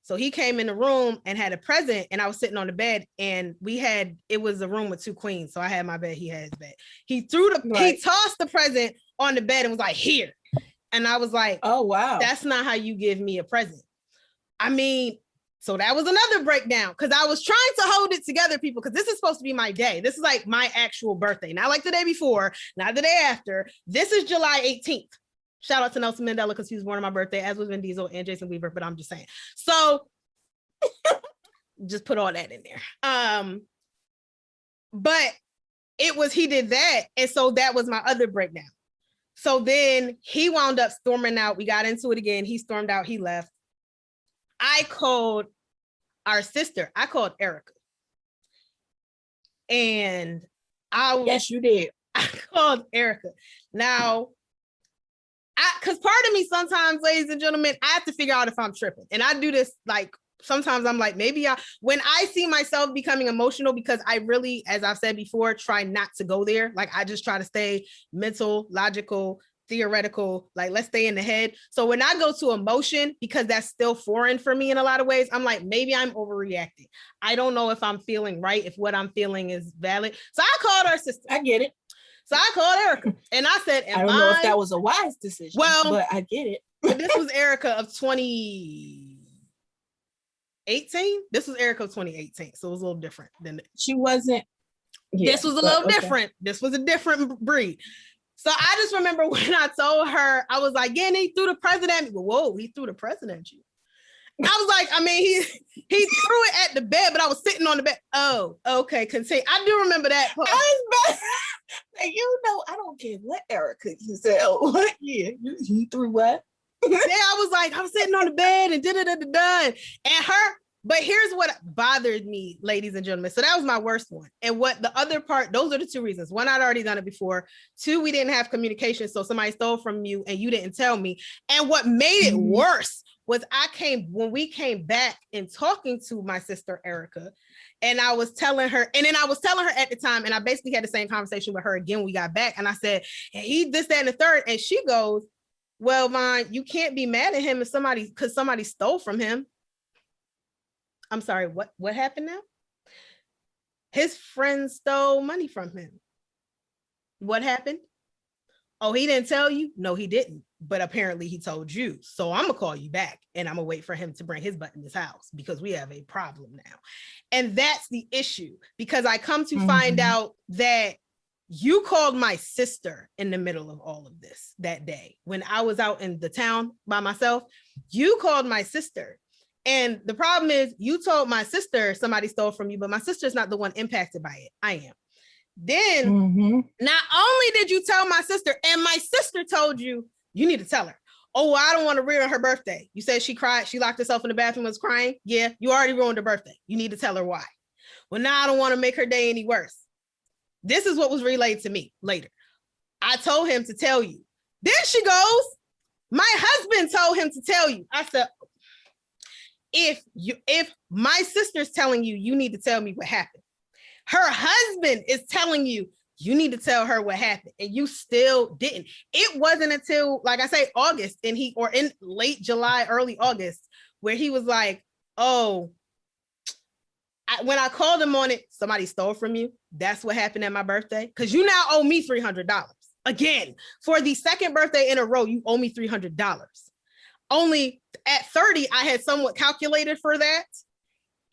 So he came in the room and had a present and I was sitting on the bed and it was a room with 2 queens. So I had my bed, he had his bed. He tossed the present on the bed and was like, here. And I was like,
oh, wow.
That's not how you give me a present. I mean, so that was another breakdown because I was trying to hold it together, people, because this is supposed to be my day. This is like my actual birthday, not like the day before, not the day after. This is July 18th. Shout out to Nelson Mandela because he was born on my birthday, as was Vin Diesel and Jason Weaver, but I'm just saying. So just put all that in there. But he did that. And so that was my other breakdown. So then he wound up storming out. We got into it again. He stormed out. He left. I called our sister. I called Erica. And
yes, you did.
I called Erica. Now, because part of me sometimes, ladies and gentlemen, I have to figure out if I'm tripping. And I do this like sometimes I'm like, maybe when I see myself becoming emotional, because I really, as I've said before, try not to go there. Like I just try to stay mental, logical, theoretical, like let's stay in the head. So when I go to emotion, because that's still foreign for me in a lot of ways, I'm like, maybe I'm overreacting. I don't know if I'm feeling right, if what I'm feeling is valid. So I called her sister.
I get it.
So I called Erica and I said,
I don't know if that was a wise decision, but I get it.
But this was Erica of 2018. This was Erica of 2018. So it was a little different than
she wasn't.
Yeah, this was a little different. This was a different breed. So I just remember when I told her, I was like, yeah, and he threw the president at me. Whoa, he threw the president at you. I was like, I mean, he threw it at the bed, but I was sitting on the bed. Oh, okay, continue. I do remember that part.
You know, I don't care what Erica you said. What year? You threw what?
Yeah, I was sitting on the bed and and her. But here's what bothered me, ladies and gentlemen. So that was my worst one. And what the other part, those are the two reasons. One, I'd already done it before. Two, we didn't have communication. So somebody stole from you and you didn't tell me. And what made it worse was when we came back and talking to my sister, Erica, and I was telling her, and then I was telling her at the time, and I basically had the same conversation with her again when we got back. And I said, he this, that, and the third. And she goes, well, Vaughn, you can't be mad at him because somebody stole from him. I'm sorry, what happened now? His friend stole money from him. What happened? Oh, he didn't tell you? No, he didn't. But apparently he told you. So I'm gonna call you back and I'm gonna wait for him to bring his butt in this house because we have a problem now. And that's the issue, because I come to find out that you called my sister in the middle of all of this that day. When I was out in the town by myself, you called my sister. And the problem is you told my sister somebody stole from you, but my sister's not the one impacted by it. I am. Then not only did you tell my sister, and my sister told you, you need to tell her. Oh, I don't want to ruin her birthday. You said she cried. She locked herself in the bathroom and was crying. Yeah, you already ruined her birthday. You need to tell her why. Well, now I don't want to make her day any worse. This is what was relayed to me later. I told him to tell you. Then she goes, my husband told him to tell you. I said, if my sister's telling you, you need to tell me what happened. Her husband is telling you, you need to tell her what happened, and you still didn't. It wasn't until, like I say, August, or in late July, early August, where he was like, oh, when I called him on it, somebody stole from you. That's what happened at my birthday. Because you now owe me $300. Again, for the second birthday in a row, you owe me $300. Only at 30, I had somewhat calculated for that.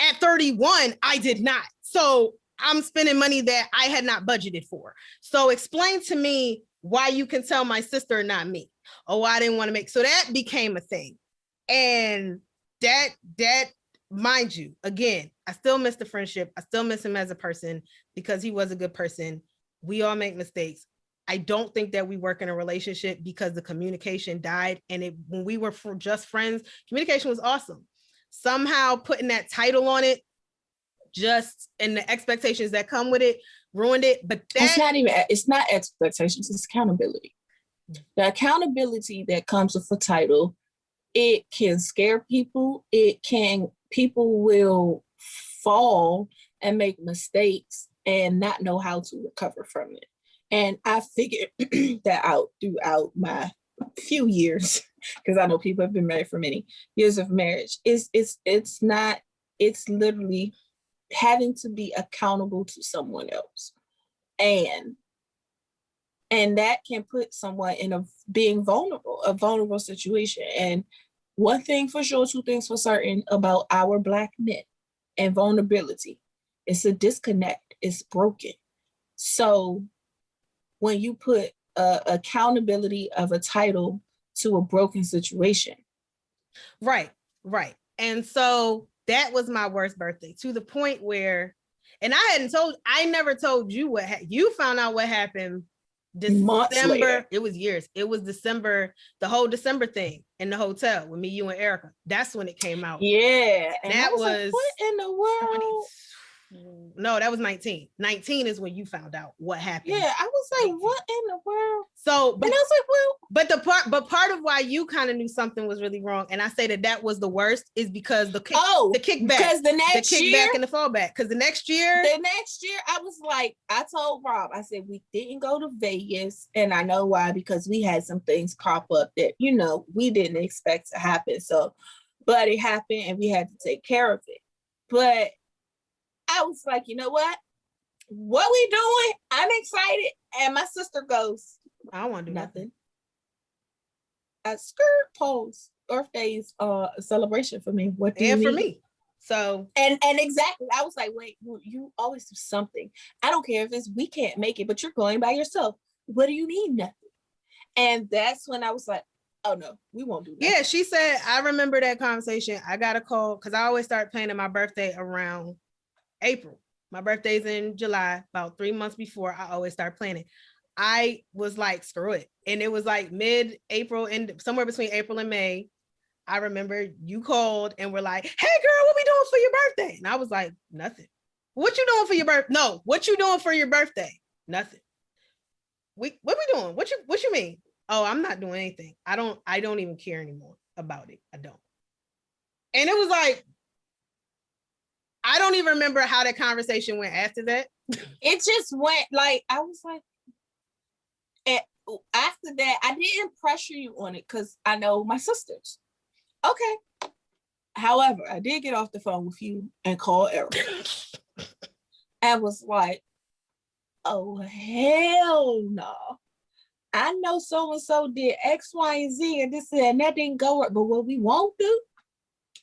At 31, I did not. So I'm spending money that I had not budgeted for. So explain to me why you can tell my sister and not me. Oh, I didn't want to make, so that became a thing. And that, mind you, again, I still miss the friendship. I still miss him as a person because he was a good person. We all make mistakes. I don't think that we work in a relationship because the communication died. And when we were just friends, communication was awesome. Somehow putting that title on it, just and the expectations that come with it, ruined it. But
it's not expectations, it's accountability. The accountability that comes with a title, it can scare people. People will fall and make mistakes and not know how to recover from it. And I figured that out throughout my few years, because I know people have been married for many years of marriage. It's literally having to be accountable to someone else. And that can put someone in a vulnerable situation. And one thing for sure, two things for certain about our Black men and vulnerability, it's a disconnect, it's broken. So when you put accountability of a title to a broken situation.
Right. And so that was my worst birthday, to the point where, and I never told you you found out what happened December. It was years. It was December, the whole December thing in the hotel with me, you, and Erica. That's when it came out.
Yeah.
And that was
like, what in the world?
No, that was 19. 19 is when you found out what happened.
Yeah, I was like,
19.
what in the world?
So,
And I was like, well,
but part of why you kind of knew something was really wrong, and I say that was the worst, is because the kickback,
because the next year,
and the fallback. Because the next year,
I was like, I told Rob, I said we didn't go to Vegas, and I know why, because we had some things crop up that we didn't expect to happen. So, but it happened, and we had to take care of it. But I was like, you know what we doing? I'm excited, and my sister goes,
I don't want to do nothing.
A skirt pose birthdays a celebration for me. What do you need?
For me. So
and exactly, I was like, wait, you always do something. I don't care if it's we can't make it, but you're going by yourself. What do you need? Nothing. And that's when I was like, oh no, we won't do that.
Yeah, she said, I remember that conversation. I got a call because I always start planning my birthday around April. My birthday's in July, about 3 months before I always start planning. I was like, screw it. And it was like mid-April, and somewhere between April and May. I remember you called and were like, hey girl, what we doing for your birthday? And I was like, nothing. What you doing for your birthday? No, what you doing for your birthday? Nothing. What we doing? What you mean? Oh, I'm not doing anything. I don't even care anymore about it. I don't. And it was like, I don't even remember how that conversation went after that.
It just went like, I was like, and after that, I didn't pressure you on it because I know my sisters. Okay. However, I did get off the phone with you and call Eric. And was like, oh, hell no. I know so-and-so did X, Y, and Z and this and that didn't go right. But what we won't do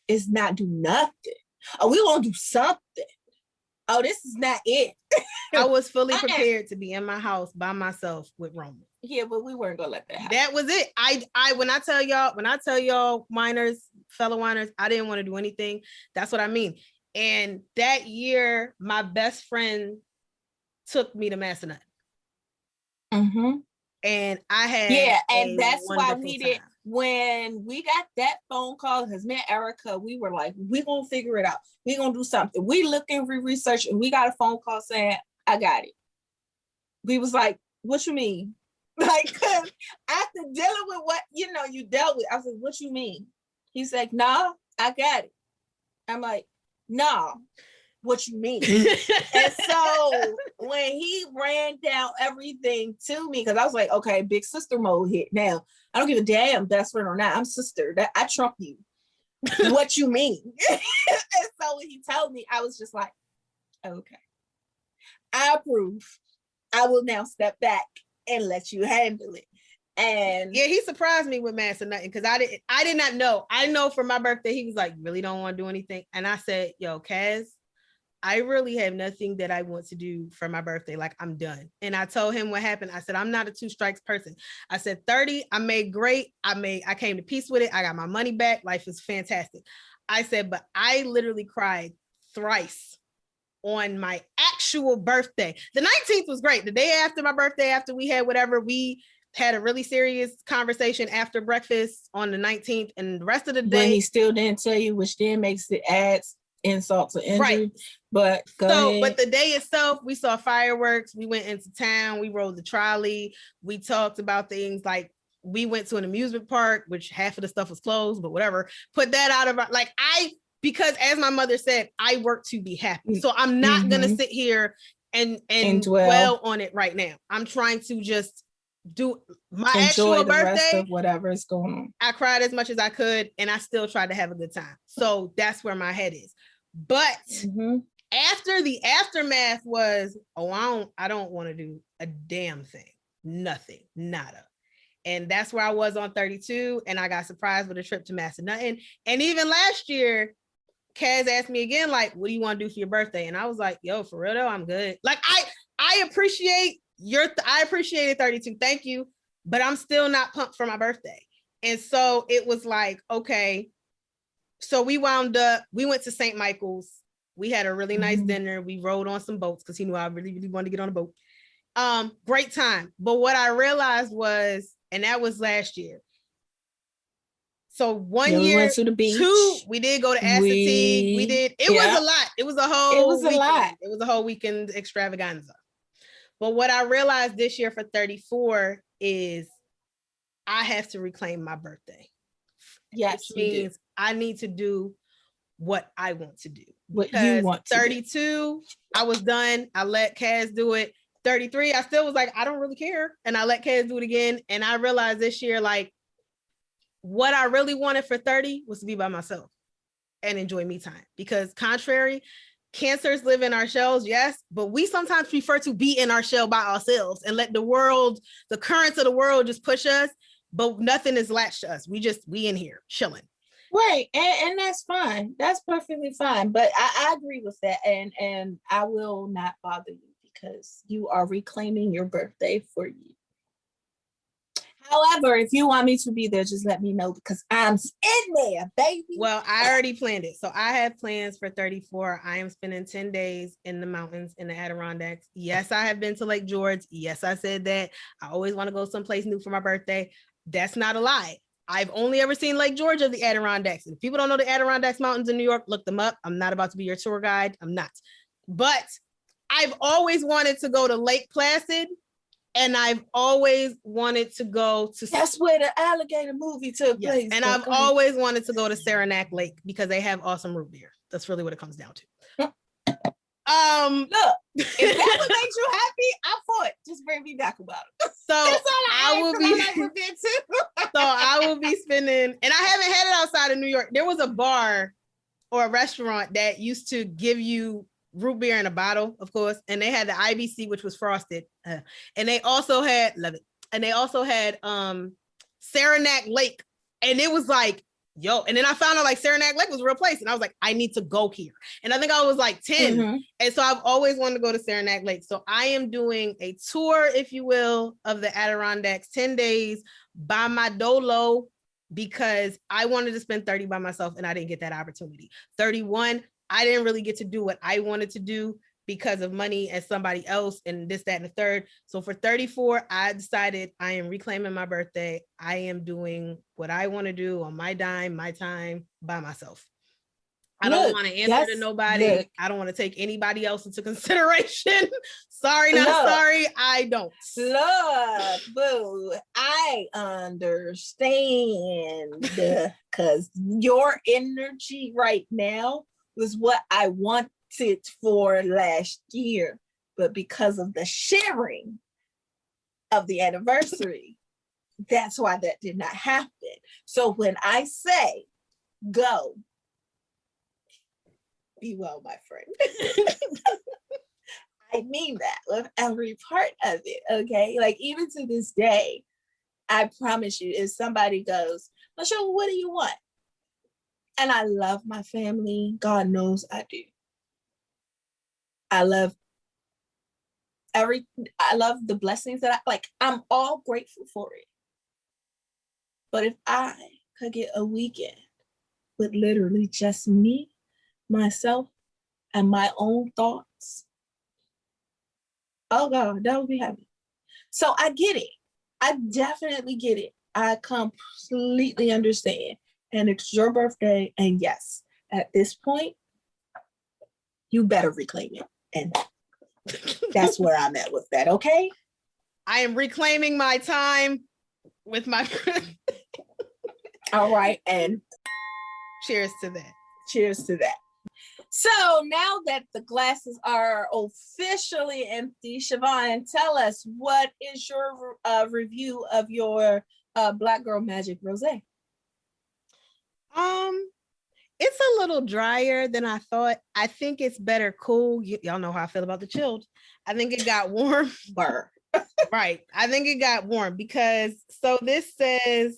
is not do nothing. Oh, we won't do something. Oh, this is not it.
I was fully prepared to be in my house by myself with Roman.
Yeah, but we weren't gonna let that happen.
That was it. I when I tell y'all whiners, fellow whiners, I didn't want to do anything. That's what I mean. And that year, my best friend took me to Massanutten.
Mm-hmm.
And I had
and that's why we did. When we got that phone call, because me and Erica, we were like, we're gonna figure it out. We're gonna do something. We looking, we research, and we got a phone call saying, I got it. We was like, what you mean? Like, after dealing with what you dealt with, I was like, what you mean? He's like, nah, I got it. I'm like, nah, what you mean? And so when he ran down everything to me, because I was like, okay, big sister mode hit now. I don't give a damn best friend or not. I'm sister. That I trump you. What you mean? And so when he told me, I was just like, okay, I approve. I will now step back and let you handle it. And
yeah, he surprised me with Massanutten because I did not know. I know for my birthday, he was like, you really don't want to do anything. And I said, yo, Kaz, I really have nothing that I want to do for my birthday. Like, I'm done. And I told him what happened. I said, I'm not a 2 strikes person. I said, 30, I made great. I came to peace with it. I got my money back. Life is fantastic. I said, but I literally cried thrice on my actual birthday. The 19th was great. The day after my birthday, after we had whatever, we had a really serious conversation after breakfast on the 19th, and the rest of the day.
When he still didn't tell you, which then makes it adds insult to injury. Right. But
but the day itself, we saw fireworks. We went into town. We rode the trolley. We talked about things like we went to an amusement park, which half of the stuff was closed, but whatever. Put that out of our, because as my mother said, I work to be happy. So I'm not going to sit here and dwell on it right now. I'm trying to just do my actual birthday. Rest of
whatever is going on.
I cried as much as I could, and I still tried to have a good time. So that's where my head is. But after the aftermath was, I don't want to do a damn thing. Nothing. Nada. And that's where I was on 32. And I got surprised with a trip to Massanutten. And even last year, Kaz asked me again, like, what do you want to do for your birthday? And I was like, yo, for real though, I'm good. Like, I appreciate I appreciated 32. Thank you. But I'm still not pumped for my birthday. And so it was like, okay. So we went to St. Michael's. We had a really nice dinner. We rode on some boats because he knew I really, really wanted to get on a boat. Great time. But what I realized was, and that was last year, So one
Yeah, we
year,
went to the beach.
2, we did go to Assateague. We did. It was a lot. It was a whole weekend. It was a whole weekend extravaganza. But what I realized this year for 34 is I have to reclaim my birthday.
Yes,
which means I need to do what I want to do.
What you want to
32,
do.
I was done. I let Kaz do it. 33, I still was like, I don't really care. And I let Kaz do it again. And I realized this year, like, what I really wanted for 30 was to be by myself and enjoy me time. Because contrary, cancers live in our shells, yes, but we sometimes prefer to be in our shell by ourselves and let the world, the currents of the world just push us, but nothing is latched to us. We in here chilling.
Right. And that's fine. That's perfectly fine. But I agree with that. And I will not bother you because you are reclaiming your birthday for you. However, if you want me to be there, just let me know because I'm in there, baby.
Well, I already planned it. So I have plans for 34. I am spending 10 days in the mountains in the Adirondacks. Yes, I have been to Lake George. Yes, I said that. I always want to go someplace new for my birthday. That's not a lie. I've only ever seen Lake George of the Adirondacks. And if people don't know the Adirondacks Mountains in New York, look them up. I'm not about to be your tour guide. I'm not. But I've always wanted to go to Lake Placid. And I've always wanted to go to.
That's where the alligator movie took place.
And I've always wanted to go to Saranac Lake because they have awesome root beer. That's really what it comes down to.
Look, if that would make you happy, I'm for it. Just bring me back about it.
So I will be. So I will be spending, and I haven't had it outside of New York. There was a bar or a restaurant that used to give you root beer in a bottle, of course, and they had the IBC, which was frosted, and they also had, love it, and they also had Saranac Lake, and it was like, yo, and then I found out like Saranac Lake was a real place, and I was like, I need to go here, and I think I was like 10, and so I've always wanted to go to Saranac Lake, so I am doing a tour, if you will, of the Adirondacks, 10 days by my dolo, because I wanted to spend 30 by myself, and I didn't get that opportunity. 31, I didn't really get to do what I wanted to do because of money and somebody else and this, that, and the third. So for 34, I decided I am reclaiming my birthday. I am doing what I want to do on my dime, my time, by myself. I don't want to answer to nobody. I don't want to take anybody else into consideration. Sorry, not sorry. I don't.
Look, boo, I understand because your energy right now was what I wanted for last year, but because of the sharing of the anniversary, that's why that did not happen. So when I say go, be well, my friend. I mean that with every part of it, okay? Like even to this day, I promise you, if somebody goes, Michelle, what do you want? And I love my family. God knows I do. I love the blessings that I'm all grateful for it. But if I could get a weekend with literally just me, myself, and my own thoughts, oh God, that would be happy. So I get it. I definitely get it. I completely understand. And it's your birthday. And yes, at this point, you better reclaim it. And that's where I'm at with that, okay?
I am reclaiming my time with my friend.
All right. And
cheers to that.
Cheers to that. So now that the glasses are officially empty, Chevaun, tell us, what is your review of your Black Girl Magic Rosé?
It's a little drier than I thought. I think it's better cool. Y'all know how I feel about the chilled. I think it got warm. Right. I think it got warm because, so this says,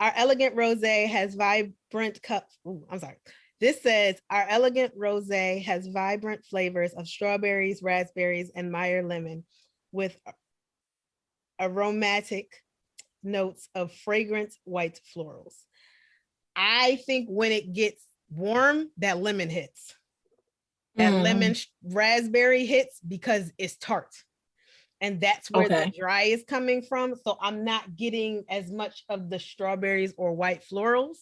our elegant rosé has vibrant cups. I'm sorry. This says, our elegant rosé has vibrant flavors of strawberries, raspberries, and Meyer lemon with aromatic notes of fragrant white florals. I think when it gets warm, that lemon hits. That lemon raspberry hits because it's tart. and that's where
Okay.
the dry is coming from. So I'm not getting as much of the strawberries or white florals.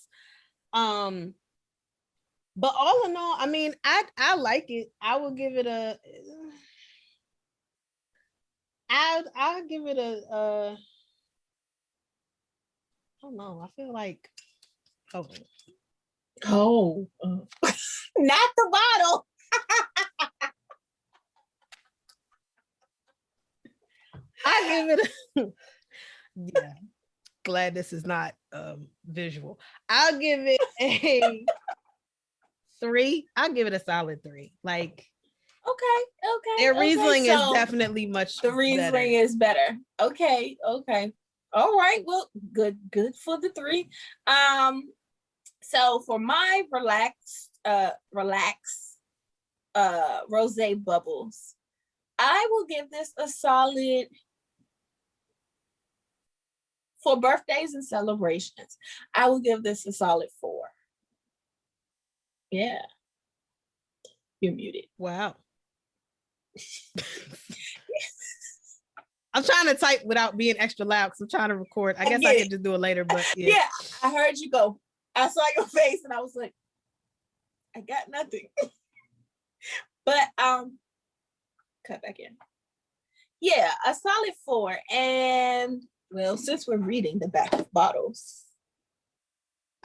But all in all, I mean, I like it. I will give it a. I'll give it a. I don't know. I feel like.
Oh, not the bottle.
I give it a. Yeah. Glad this is not visual. I'll give it a 3. I'll give it a solid 3. Like,
okay.
their Riesling is
So
definitely much
the Riesling is better. Okay. All right. Well, good for the 3. So for my relax rosé bubbles, I will give this a solid, for birthdays and celebrations, I will give this a solid 4. Yeah. You're muted.
Wow. I'm trying to type without being extra loud because I'm trying to record. I guess I could just do it later, but
yeah, I heard you go. I saw your face and I was like, I got nothing. But cut back in. Yeah, a solid 4. And well, since we're reading the back of bottles,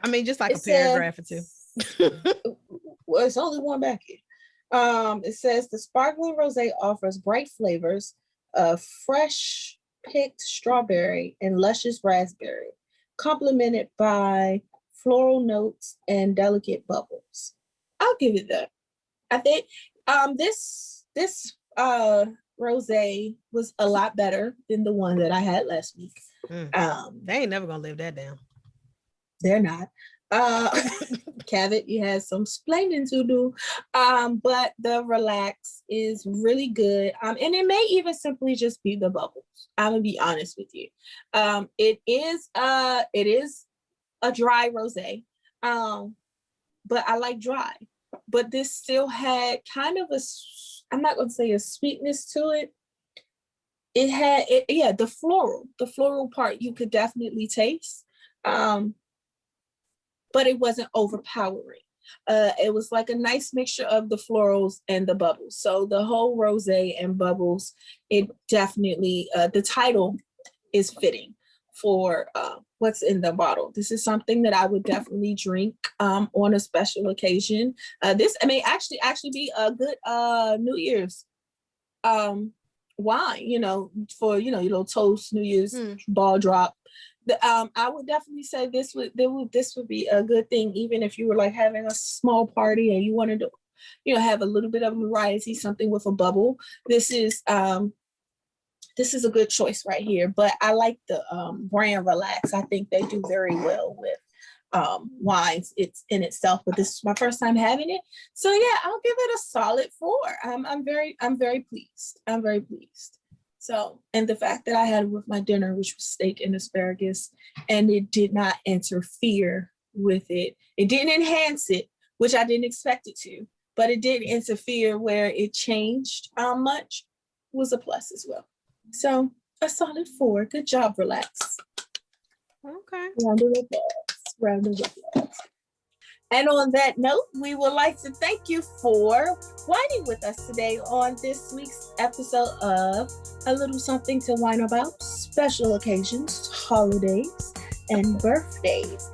I mean, just like a paragraph or 2.
Well, it's only one back here. It says the sparkling rosé offers bright flavors of fresh picked strawberry and luscious raspberry, complemented by floral notes and delicate bubbles. I'll give it that. I think this rosé was a lot better than the one that I had last week.
They ain't never gonna live that down.
They're not. Cavett, you had some splaining to do. But the relax is really good. And it may even simply just be the bubbles. I'm gonna be honest with you. It is a dry rosé. But I like dry. But this still had kind of I'm not gonna say a sweetness to it. It had the floral part you could definitely taste. But it wasn't overpowering. It was like a nice mixture of the florals and the bubbles. So the whole rosé and bubbles, it definitely, the title is fitting for what's in the bottle. This is something that I would definitely drink on a special occasion. This may actually be a good New Year's wine, for, your little toast, New Year's ball drop. I would definitely say this would be a good thing, even if you were like having a small party and you wanted to, have a little bit of variety, something with a bubble. This is a good choice right here. But I like the brand Relax. I think they do very well with wines. It's in itself, but this is my first time having it. So yeah, I'll give it a solid 4. I'm very pleased. I'm very pleased. So, and the fact that I had it with my dinner, which was steak and asparagus, and it did not interfere with it. It didn't enhance it, which I didn't expect it to, but it didn't interfere where it changed much, was a plus as well. So a solid 4. Good job, Relax.
Okay.
Round of applause. And on that note, we would like to thank you for whining with us today on this week's episode of A Little Something to Whine About, special occasions, holidays, and birthdays.